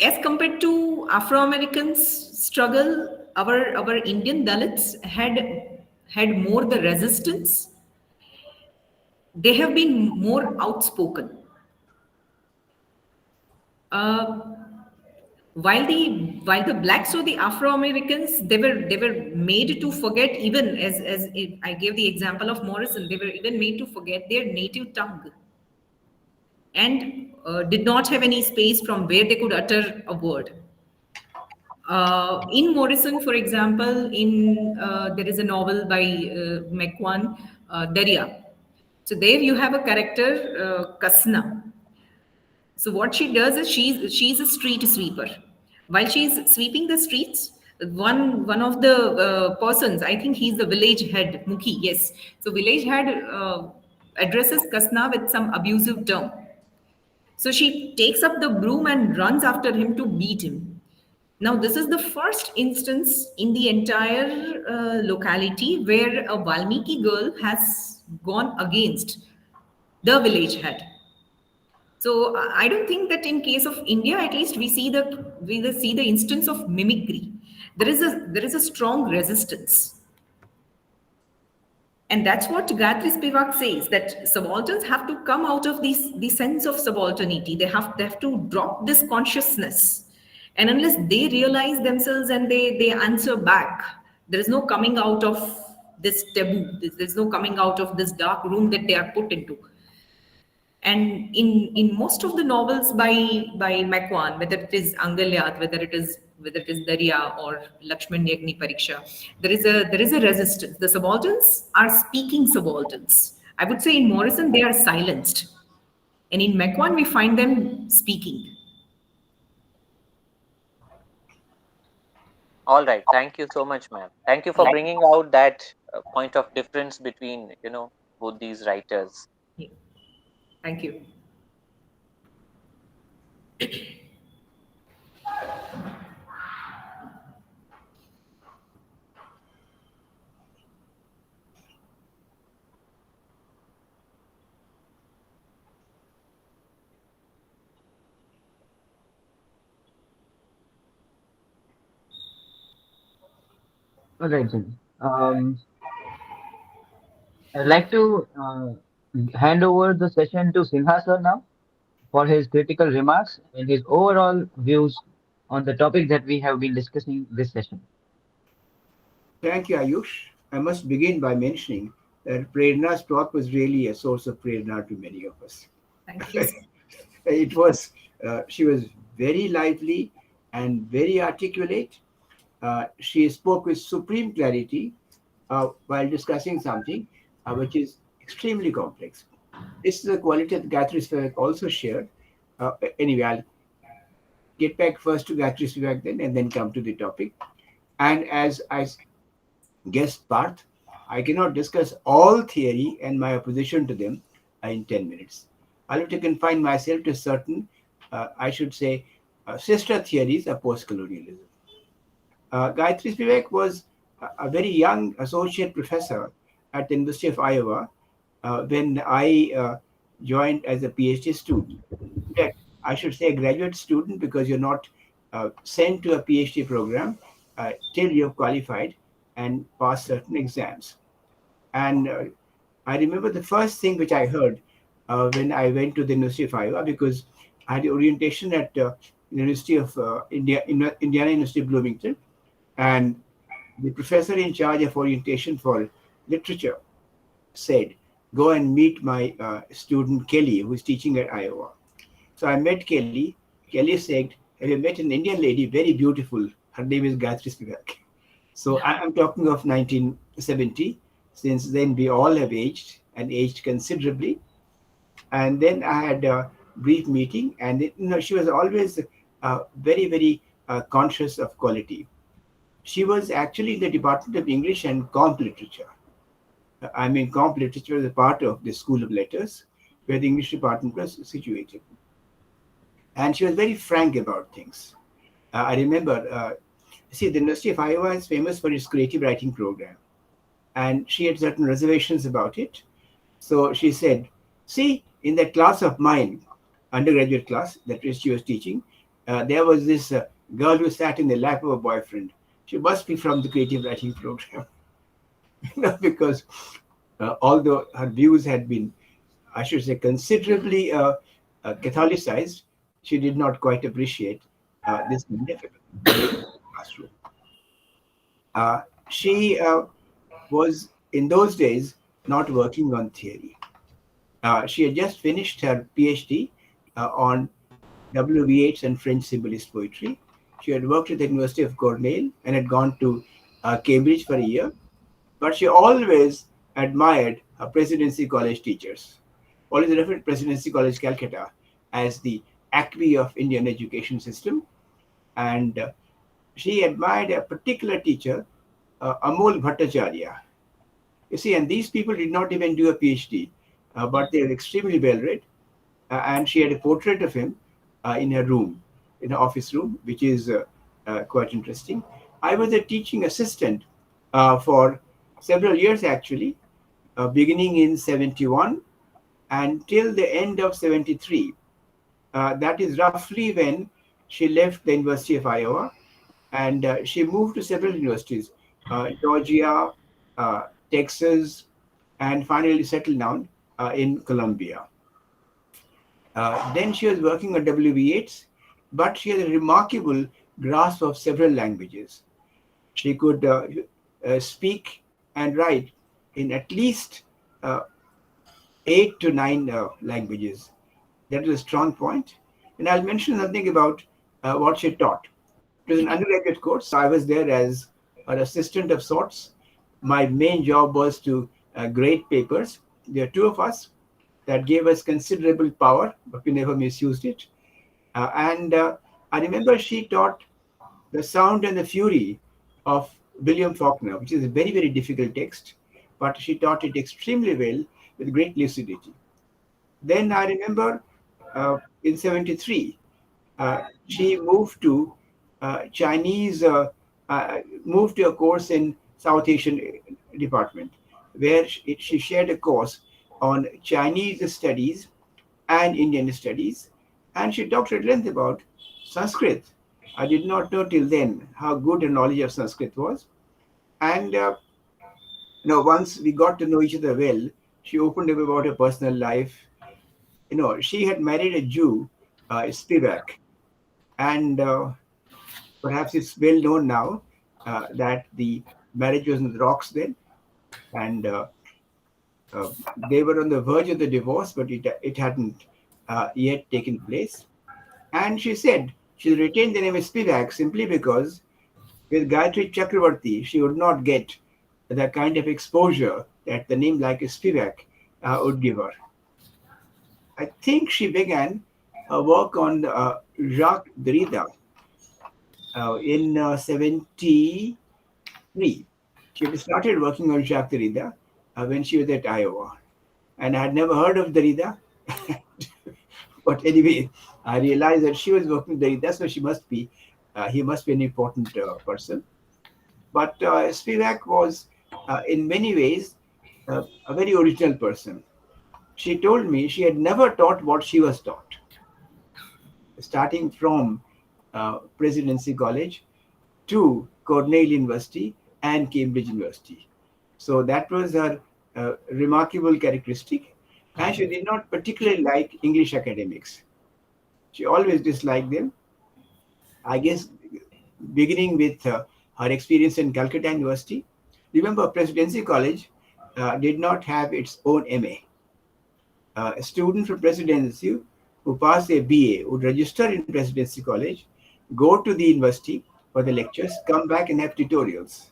as compared to Afro-Americans struggle. Our Indian Dalits had more the resistance. They have been more outspoken. Uh, while the blacks or the Afro Americans, they were made to forget, even as I gave the example of Morrison, they were even made to forget their native tongue, and did not have any space from where they could utter a word. In Morrison, for example, in there is a novel by McQuan, Daria. So there you have a character, Kasna. So what she does is she's a street sweeper. While she's sweeping the streets, one of the persons, I think he's the village head, Mukhi. Yes. So village head addresses Kasna with some abusive term. So she takes up the broom and runs after him to beat him. Now, this is the first instance in the entire locality where a Valmiki girl has gone against the village head. So I don't think that in case of India, at least we see the instance of mimicry. There is a strong resistance. And that's what Gayatri Spivak says, that subalterns have to come out of the sense of subalternity. They have to drop this consciousness. And unless they realize themselves and they answer back, there is no coming out of this taboo. There's no coming out of this dark room that they are put into. And in most of the novels by McQuan, whether it is Angalyat, whether it is Darya or Lakshman Yagni Pariksha, there is a resistance. The subalterns are speaking subalterns. I would say in Morrison they are silenced, and in McQuan we find them speaking. All right. Thank you so much, ma'am. Thank you for Yeah. bringing out that point of difference between, both these writers. Yeah. Thank you. All right, then. I'd like to hand over the session to Sinha sir now for his critical remarks and his overall views on the topic that we have been discussing this session. thank you, Ayush. I must begin by mentioning that Prerna's talk was really a source of prerna to many of us. Thank you. It was, she was very lively and very articulate. She spoke with supreme clarity while discussing something which is extremely complex. This is a quality that Gayatri Spivak also shared. Anyway, get back first to Gayatri Spivak then, and then come to the topic. And as I guessed Parth, I cannot discuss all theory and my opposition to them in 10 minutes. I'll have to confine myself to certain, I should say, sister theories of post-colonialism. Gayatri Spivak was a very young associate professor at the University of Iowa when I joined as a PhD student. In fact, I should say a graduate student because you're not sent to a PhD program till you've qualified and passed certain exams. And I remember the first thing which I heard when I went to the University of Iowa, because I had orientation at University of Indiana University of Bloomington, and the professor in charge of orientation for literature said, "Go and meet my student Kelly, who is teaching at Iowa." So I met Kelly. Kelly said, "Have you met an Indian lady? Very beautiful. Her name is Gayatri Spivak." So I'm talking of 1970. Since then, we all have aged and aged considerably. And then I had a brief meeting, and she was always very, very conscious of quality. She was actually in the Department of English and Comp Literature. I mean, Comp Literature is a part of the School of Letters, where the English department was situated. And she was very frank about things. I remember, see, the University of Iowa is famous for its creative writing program. And she had certain reservations about it. So she said, "See, in that class of mine, undergraduate class that she was teaching, there was this girl who sat in the lap of a boyfriend. She must be from the creative writing program." Because although her views had been, I should say, considerably Catholicized, she did not quite appreciate this classroom. She was, in those days, not working on theory. She had just finished her PhD on W. Yeats and French symbolist poetry. She had worked at the University of Cornell and had gone to Cambridge for a year. But she always admired her Presidency College teachers. Always referred to Presidency College Calcutta as the acme of Indian education system. And she admired a particular teacher, Amol Bhattacharya. You see, and these people did not even do a PhD, but they were extremely well read. And she had a portrait of him in her room, in her office room, which is quite interesting. I was a teaching assistant for several years, actually, beginning in 71 until the end of 73. That is roughly when she left the University of Iowa, and she moved to several universities, Georgia, Texas, and finally settled down in Columbia. Then she was working on W. Yeats, but she had a remarkable grasp of several languages. She could speak and write in at least 8 to 9 languages. That is a strong point. And I'll mention something about what she taught. It was an undergraduate course, so I was there as an assistant of sorts. My main job was to grade papers. There are two of us. That gave us considerable power, but we never misused it. And I remember she taught The Sound and the Fury of William Faulkner, which is a very, very difficult text, but she taught it extremely well with great lucidity. Then I remember in 73, she moved to Chinese, moved to a course in South Asian department, where she shared a course on Chinese studies and Indian studies, and she talked at length about Sanskrit. I did not know till then how good a knowledge of Sanskrit was. And once we got to know each other well, she opened up about her personal life. She had married a Jew, Spivak, and perhaps it's well known now that the marriage was on the rocks then, and they were on the verge of the divorce, but it hadn't yet taken place. And she said she retained the name of Spivak simply because with Gayatri Chakravarti, she would not get the kind of exposure that the name like Spivak would give her. I think she began a work on Jacques Derrida in 73. She had started working on Jacques Derrida when she was at Iowa. And I had never heard of Derrida. But anyway, I realized that she was working with Derrida, so he must be an important person. But Spivak was, in many ways, a very original person. She told me she had never taught what she was taught, starting from Presidency College to Cornell University and Cambridge University. So that was her remarkable characteristic. And she did not particularly like English academics. She always disliked them. I guess beginning with her experience in Calcutta University. Remember, Presidency College did not have its own MA. A student from Presidency who passed a BA would register in Presidency College, go to the university for the lectures, come back and have tutorials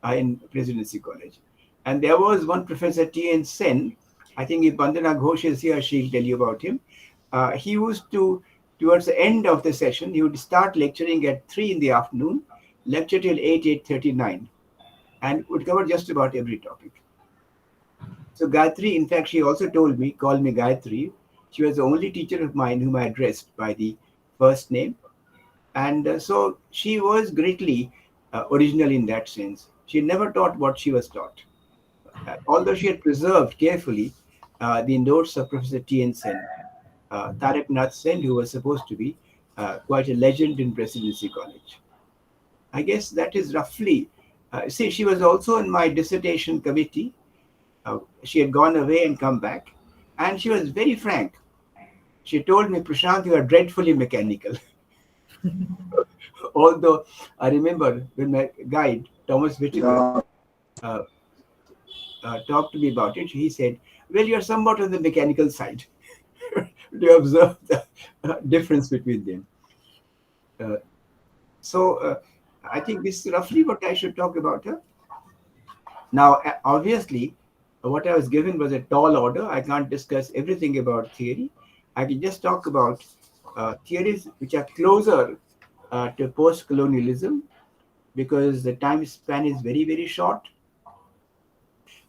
in Presidency College. And there was one Professor T.N. Sen. I think if Bandana Ghosh is here, she'll tell you about him. He used to, towards the end of the session, he would start lecturing at 3 in the afternoon, lecture till 8:39, and would cover just about every topic. So Gayatri, in fact, she also called me Gayatri. She was the only teacher of mine whom I addressed by the first name. And so she was greatly original in that sense. She never taught what she was taught. Although she had preserved carefully the notes of Professor T.N. Sen, Tarak Nath Sen, who was supposed to be quite a legend in Presidency College. I guess that is roughly. See, she was also in my dissertation committee. She had gone away and come back, and she was very frank. She told me, Prashant, you are dreadfully mechanical. Although I remember when my guide, Thomas Whittaker, uh, talked to me about it, he said, well, you're somewhat on the mechanical side. Do you observe the difference between them? Uh, so I think this is roughly what I should talk about her. Now, obviously, what I was given was a tall order. I can't discuss everything about theory. I can just talk about theories which are closer to post-colonialism, because the time span is very, very short.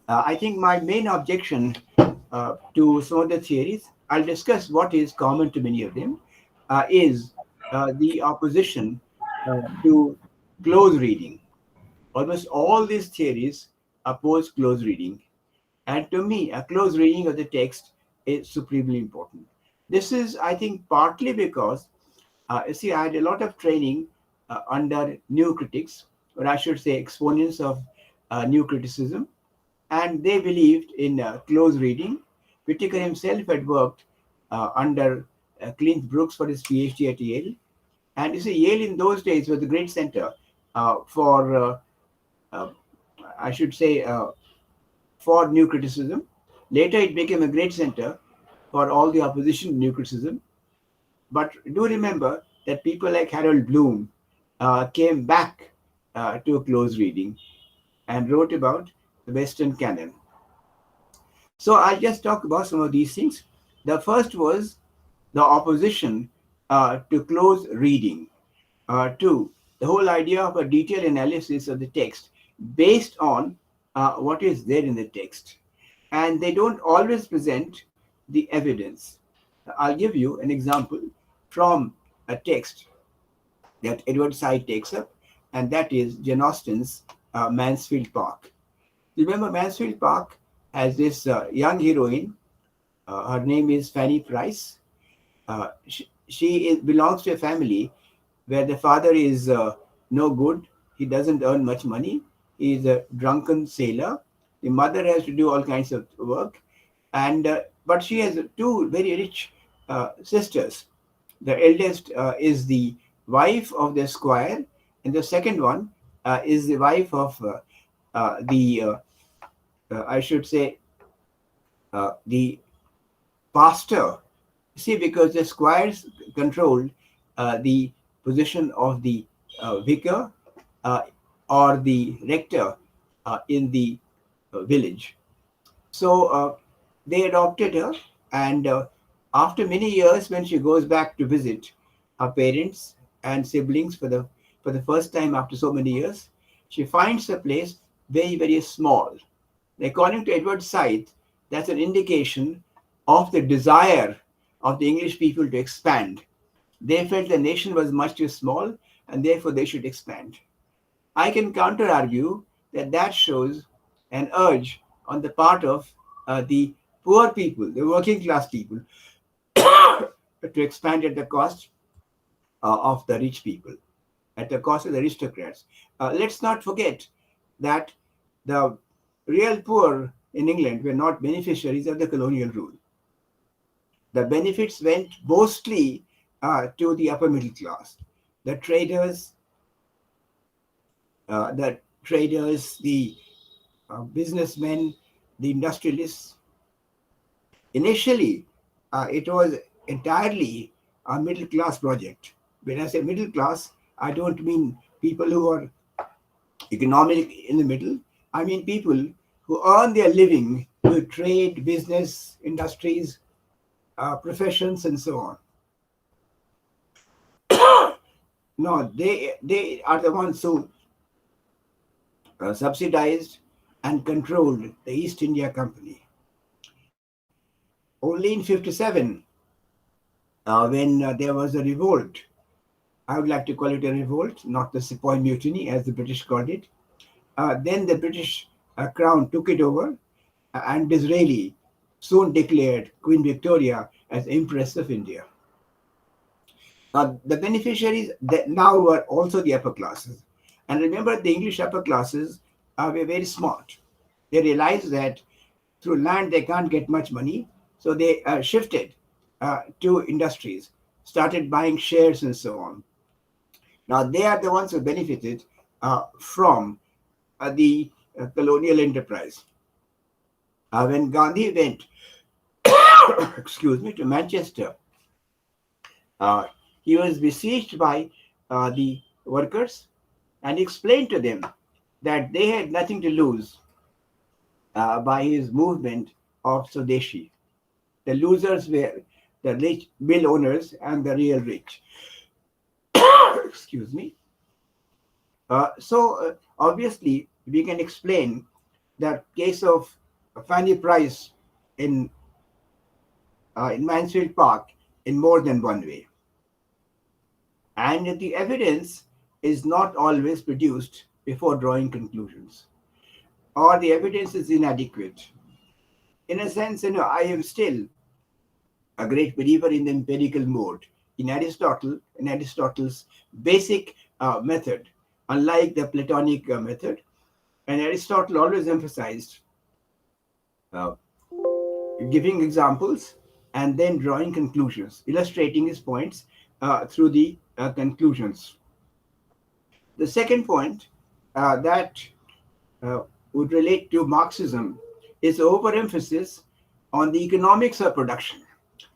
I think my main objection to some of the theories, I'll discuss what is common to many of them, is the opposition to close reading. Almost all these theories oppose close reading. And to me, a close reading of the text is supremely important. This is, I think, partly because, see, I had a lot of training under new critics, or I should say exponents of new criticism, and they believed in close reading. Whittaker himself had worked under Clint Brooks for his PhD at Yale. And you see, Yale in those days was a great center for, I should say, for new criticism. Later, it became a great center for all the opposition to new criticism. But do remember that people like Harold Bloom came back to close reading and wrote about the Western canon. So I'll just talk about some of these things. The first was the opposition to close reading, to the whole idea of a detailed analysis of the text based on what is there in the text. And they don't always present the evidence. I'll give you an example from a text that Edward Said takes up, and that is Jane Austen's Mansfield Park. Remember, Mansfield Park has this young heroine. Her name is Fanny Price. She belongs to a family where the father is no good. He doesn't earn much money. He is a drunken sailor. The mother has to do all kinds of work, and but she has two very rich sisters. The eldest is the wife of the squire, and the second one is the wife of the I should say the pastor. See, because the squires controlled the position of the vicar uh, or the rector in the village. So they adopted her, and After many years, when she goes back to visit her parents and siblings for the first time after so many years, she finds the place very, very small. According to Edward Said, that's an indication of the desire of the English people to expand. They felt the nation was much too small and therefore they should expand. I can counter argue that that shows an urge on the part of the poor people, the working class people, to expand at the cost of the rich people, at the cost of the aristocrats. Let's not forget that the real poor in England were not beneficiaries of the colonial rule. The benefits went mostly to the upper middle class, the traders, the businessmen, the industrialists. Initially, it was entirely a middle class project. When I say middle class, I don't mean people who are economic in the middle. I mean people who earn their living through trade, business, industries, professions, and so on. No, they are the ones who subsidized and controlled the East India Company. Only in 57, when there was a revolt, I would like to call it a revolt, not the Sepoy Mutiny as the British called it. Then the British crown took it over, and Disraeli soon declared Queen Victoria as Empress of India. The beneficiaries that now were also the upper classes. And remember, the English upper classes were very smart. They realized that through land they can't get much money, so they shifted to industries, started buying shares and so on. Now they are the ones who benefited from the colonial enterprise. When Gandhi went, excuse me, to Manchester, uh, he was besieged by the workers and explained to them that they had nothing to lose by his movement of Swadeshi. The losers were the rich mill owners and the real rich. Excuse me. So obviously, we can explain the case of Fanny Price in Mansfield Park in more than one way. And the evidence is not always produced before drawing conclusions, or the evidence is inadequate. In a sense, I am still a great believer in the empirical mode in Aristotle's basic method, unlike the Platonic method. And Aristotle always emphasized uh, giving examples and then drawing conclusions, illustrating his points through the conclusions. The second point that uh, would relate to Marxism is overemphasis on the economics of production.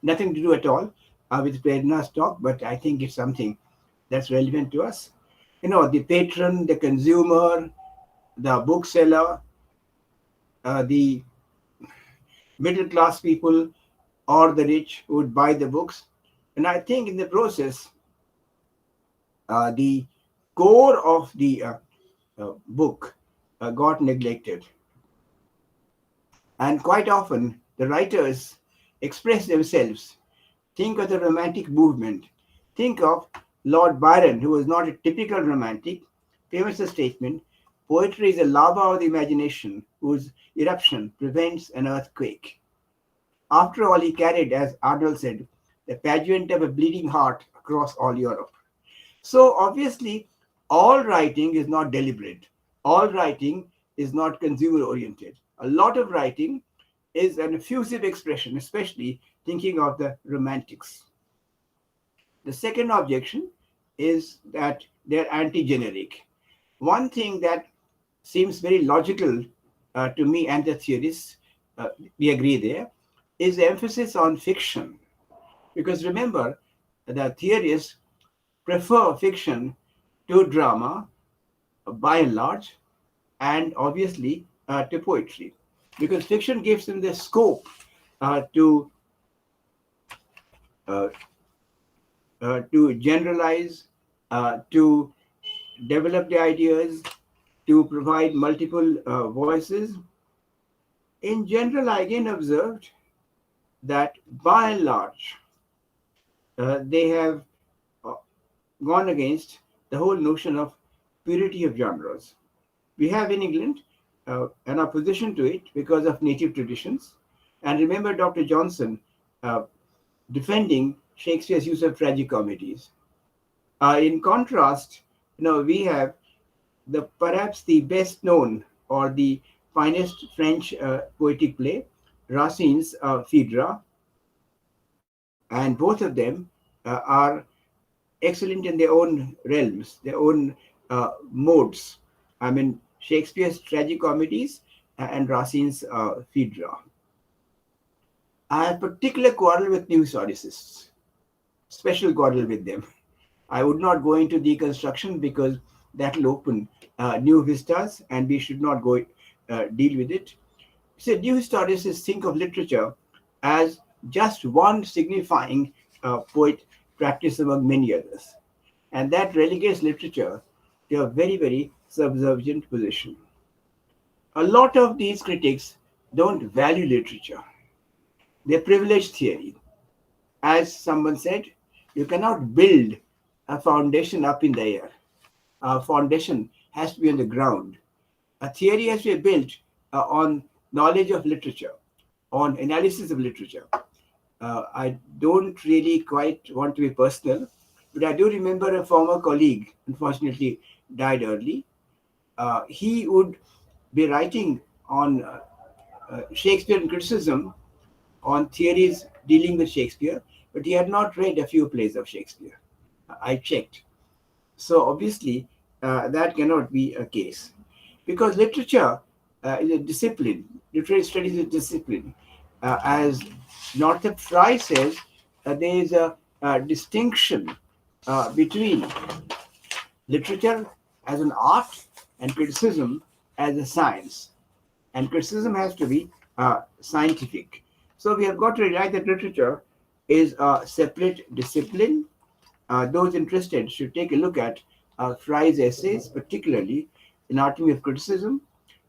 Nothing to do at all with Prerna's talk, but I think it's something that's relevant to us. The patron, the consumer, the bookseller, the middle class people, or the rich who would buy the books. And I think in the process, the core of the book got neglected. And quite often, the writers express themselves. Think of the Romantic movement. Think of Lord Byron, who was not a typical romantic, famous statement: poetry is a lava of the imagination whose eruption prevents an earthquake. After all, he carried, as Arnold said, the pageant of a bleeding heart across all Europe. So obviously, all writing is not deliberate. All writing is not consumer oriented. A lot of writing is an effusive expression, especially thinking of the romantics. The second objection is that they're anti-generic. One thing that seems very logical to me and the theorists, we agree there, is the emphasis on fiction. Because remember, the theorists prefer fiction to drama by and large, and obviously to poetry, because fiction gives them the scope to uh, to generalize, to develop the ideas, to provide multiple voices. In general, I again observed that by and large, they have uh, gone against the whole notion of purity of genres. We have in England an opposition to it because of native traditions. And remember Dr. Johnson uh, defending Shakespeare's use of tragicomedies. In contrast, we have the perhaps the best known or the finest French poetic play, Racine's Phaedra, and both of them are excellent in their own realms, their own modes. I mean, Shakespeare's tragicomedies and Racine's Phaedra. I have particular quarrel with new historicists, special quarrel with them. I would not go into deconstruction because that will open new vistas and we should not go deal with it. So new historicists think of literature as just one signifying poet practice among many others. And that relegates literature to a very, very subservient position. A lot of these critics don't value literature. They privilege theory. As someone said, you cannot build a foundation up in the air. A foundation has to be on the ground. A theory has to be built on knowledge of literature, on analysis of literature. I don't really quite want to be personal, but I do remember a former colleague, unfortunately died early. He would be writing on Shakespearean criticism, on theories dealing with Shakespeare, but he had not read a few plays of Shakespeare. I checked. So obviously, that cannot be a case. Because literature is a discipline, literary studies is a discipline. As Northrop Frye says, there is a distinction between literature as an art and criticism as a science. And criticism has to be scientific. So we have got to realize that literature is a separate discipline. Those interested should take a look at Frye's essays, particularly Anatomy of Criticism.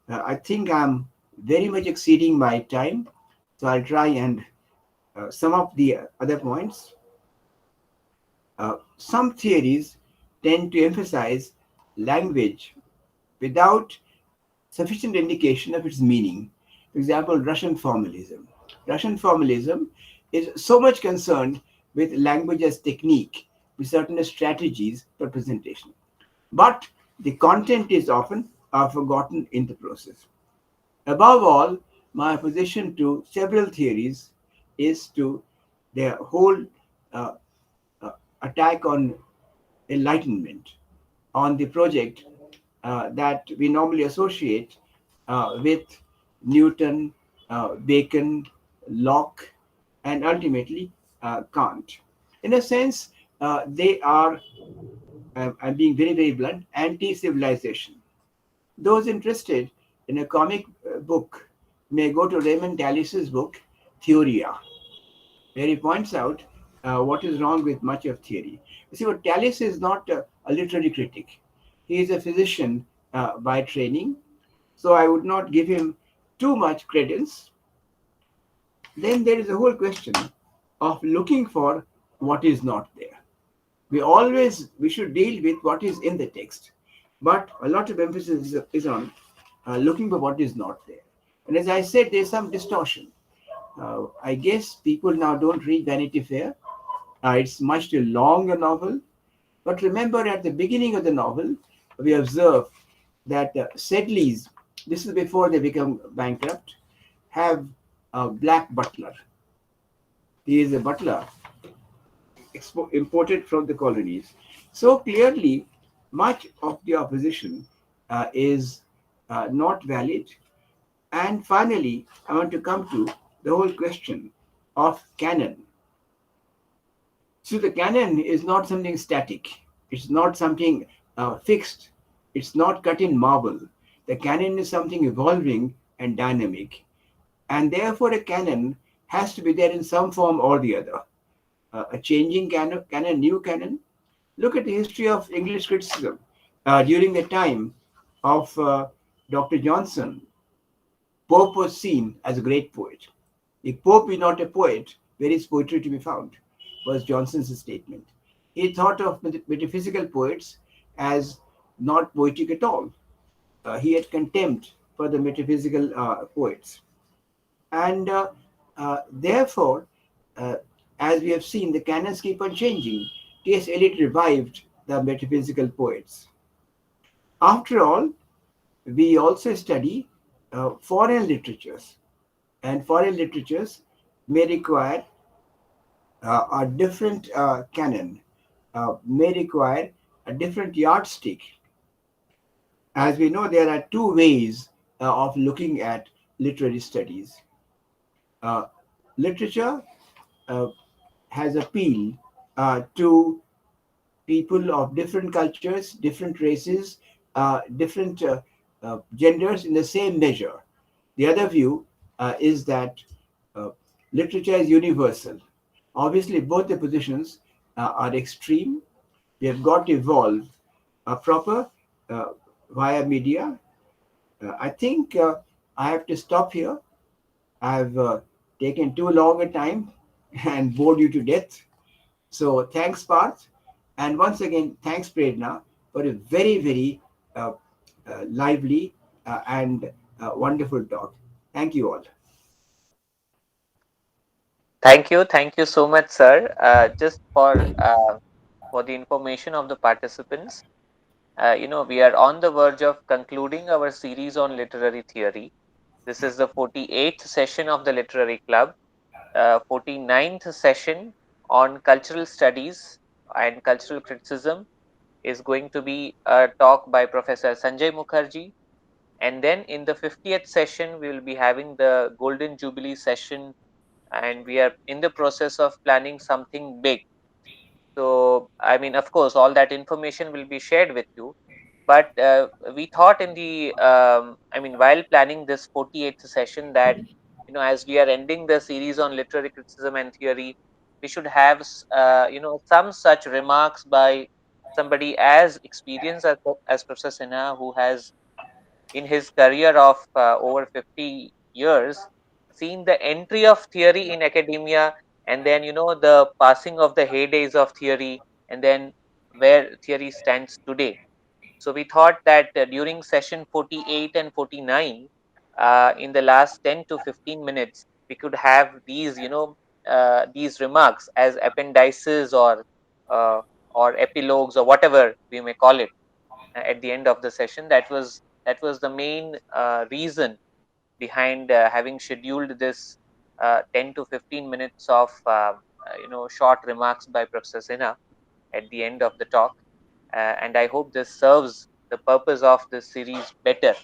I think I'm very much exceeding my time, so I'll try and sum up the other points. Some theories tend to emphasize language without sufficient indication of its meaning. For example, Russian formalism. Russian formalism is so much concerned with language as technique, with certain strategies for presentation. But the content is often forgotten in the process. Above all, my opposition to several theories is to their whole uh, attack on enlightenment, on the project that we normally associate with Newton, Bacon, Locke, and ultimately Kant. In a sense, they are, I'm being very, very blunt, anti-civilization. Those interested in a comic book may go to Raymond Tallis's book, Theoria, where he points out what is wrong with much of theory. You see, what Tallis is not a literary critic. He is a physician by training, so I would not give him too much credence. Then there is a whole question of looking for what is not there. We should deal with what is in the text, but a lot of emphasis is on looking for what is not there. And as I said, there's some distortion. I guess people now don't read Vanity Fair. It's much too long a novel. But remember, at the beginning of the novel, we observe that Sedleys, this is before they become bankrupt, have a black butler. He is a butler imported from the colonies. So clearly, much of the opposition is not valid. And finally, I want to come to the whole question of canon. So the canon is not something static. It's not something fixed. It's not cut in marble. The canon is something evolving and dynamic. And therefore, a canon has to be there in some form or the other. a changing canon, new canon. Look at the history of English criticism. During the time of Dr. Johnson, Pope was seen as a great poet. If Pope is not a poet, where is poetry to be found? Was Johnson's statement. He thought of metaphysical poets as not poetic at all. He had contempt for the metaphysical poets. And therefore, uh, as we have seen, the canons keep on changing. T.S. Eliot revived the metaphysical poets. After all, we also study foreign literatures, and foreign literatures may require a different canon, may require a different yardstick. As we know, there are two ways of looking at literary studies. Uh, Literature uh, has appeal to people of different cultures, different races, different genders in the same measure. The other view is that uh, literature is universal. Obviously, both the positions are extreme. We have got to evolve a proper uh, via media. I think I have to stop here. I've taken too long a time and bored you to death. So thanks, Parth. And once again, thanks, Prerna, for a very, very uh, lively and wonderful talk. Thank you all. Thank you so much, sir. Just for the information of the participants, we are on the verge of concluding our series on literary theory. This is the 48th session of the Literary Club, 49th session on cultural studies and cultural criticism is going to be a talk by Professor Sanjay Mukherjee. And then in the 50th session, we will be having the Golden Jubilee session, and we are in the process of planning something big. So, I mean, of course, all that information will be shared with you. But we thought in the, while planning this 48th session, that, as we are ending the series on literary criticism and theory, we should have, some such remarks by somebody as experienced as Professor Sinha, who has in his career of over 50 years seen the entry of theory in academia, and then the passing of the heydays of theory, and then where theory stands today. So we thought that during session 48 and 49, in the last 10 to 15 minutes, we could have these remarks as appendices, uh, or epilogues, or whatever we may call it, at the end of the session. That was the main reason behind having scheduled this 10 to 15 minutes of short remarks by Professor Sinha at the end of the talk. And I hope this serves the purpose of this series better.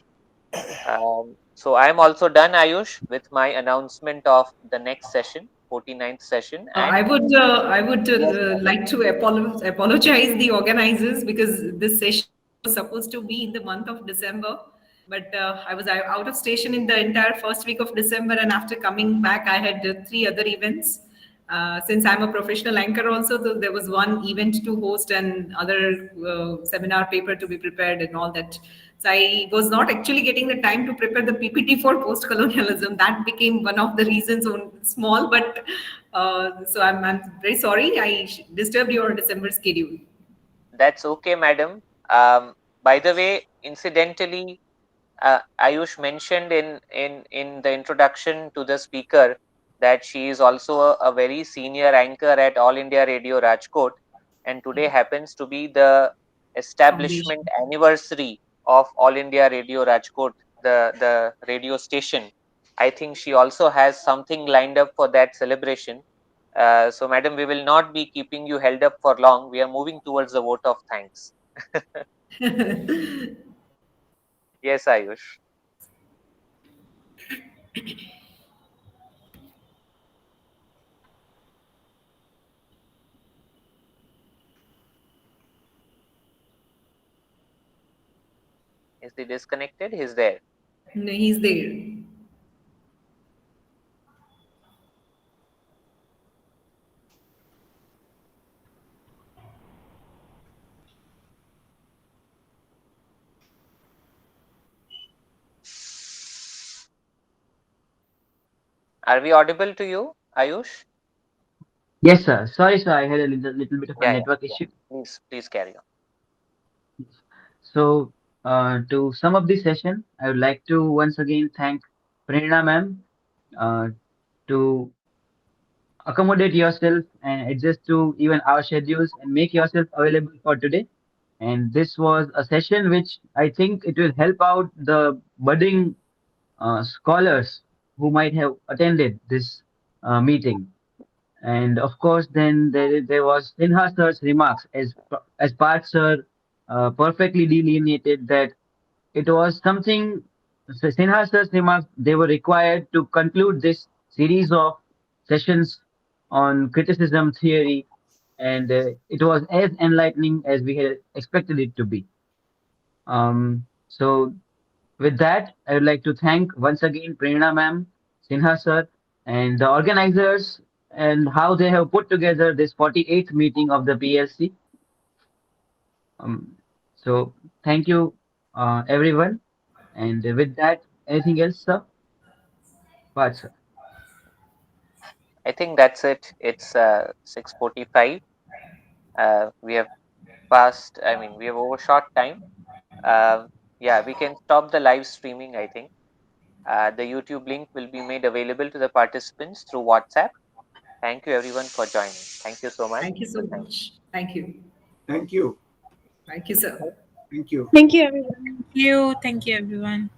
So I am also done, Ayush, with my announcement of the next session, 49th session. And I would yes, madam. like to apologize the organizers, because this session was supposed to be in the month of December, but I was out of station in the entire first week of December, and after coming back, I had three other events. Since I'm a professional anchor, also, so there was one event to host and other seminar paper to be prepared and all that. So I was not actually getting the time to prepare the PPT for post-colonialism. That became one of the reasons, on small, but so I'm very sorry I disturbed your December schedule. That's okay, madam. By the way, incidentally, Ayush mentioned in the introduction to the speaker that she is also a very senior anchor at All India Radio Rajkot, and today happens to be the establishment Foundation. anniversary of All India Radio Rajkot, the radio station. I think she also has something lined up for that celebration. So, madam, we will not be keeping you held up for long. We are moving towards the vote of thanks. Yes, Ayush. Is he disconnected? He's there. No, he's there. Are we audible to you, Ayush? Yes, sir. Sorry, sir. I had a little bit of a Yeah, network yeah. issue. Please carry on. So, to sum up this session, I would like to once again thank Prerna ma'am uh, to accommodate yourself and adjust to even our schedules and make yourself available for today. And this was a session which I think it will help out the budding scholars who might have attended this meeting. And of course, then there was Sinha sir's remarks as Parth sir perfectly delineated that it was something. So Sinha sir's remarks they were required to conclude this series of sessions on criticism theory, and it was as enlightening as we had expected it to be. So with that, I would like to thank once again Prerna ma'am, Sinha sir, and the organizers and how they have put together this 48th meeting of the PLC. Um, so thank you, everyone. And with that, anything else, sir? But sir, I think that's it. It's 6:45. We have passed. I mean, we have overshot time. Um, yeah, we can stop the live streaming. I think the YouTube link will be made available to the participants through WhatsApp. Thank you everyone for joining. Thank you so much. Thank you so Good night. much. Thank you. Thank you. Thank you, sir. Thank you. Thank you, everyone. Thank you. Thank you, everyone.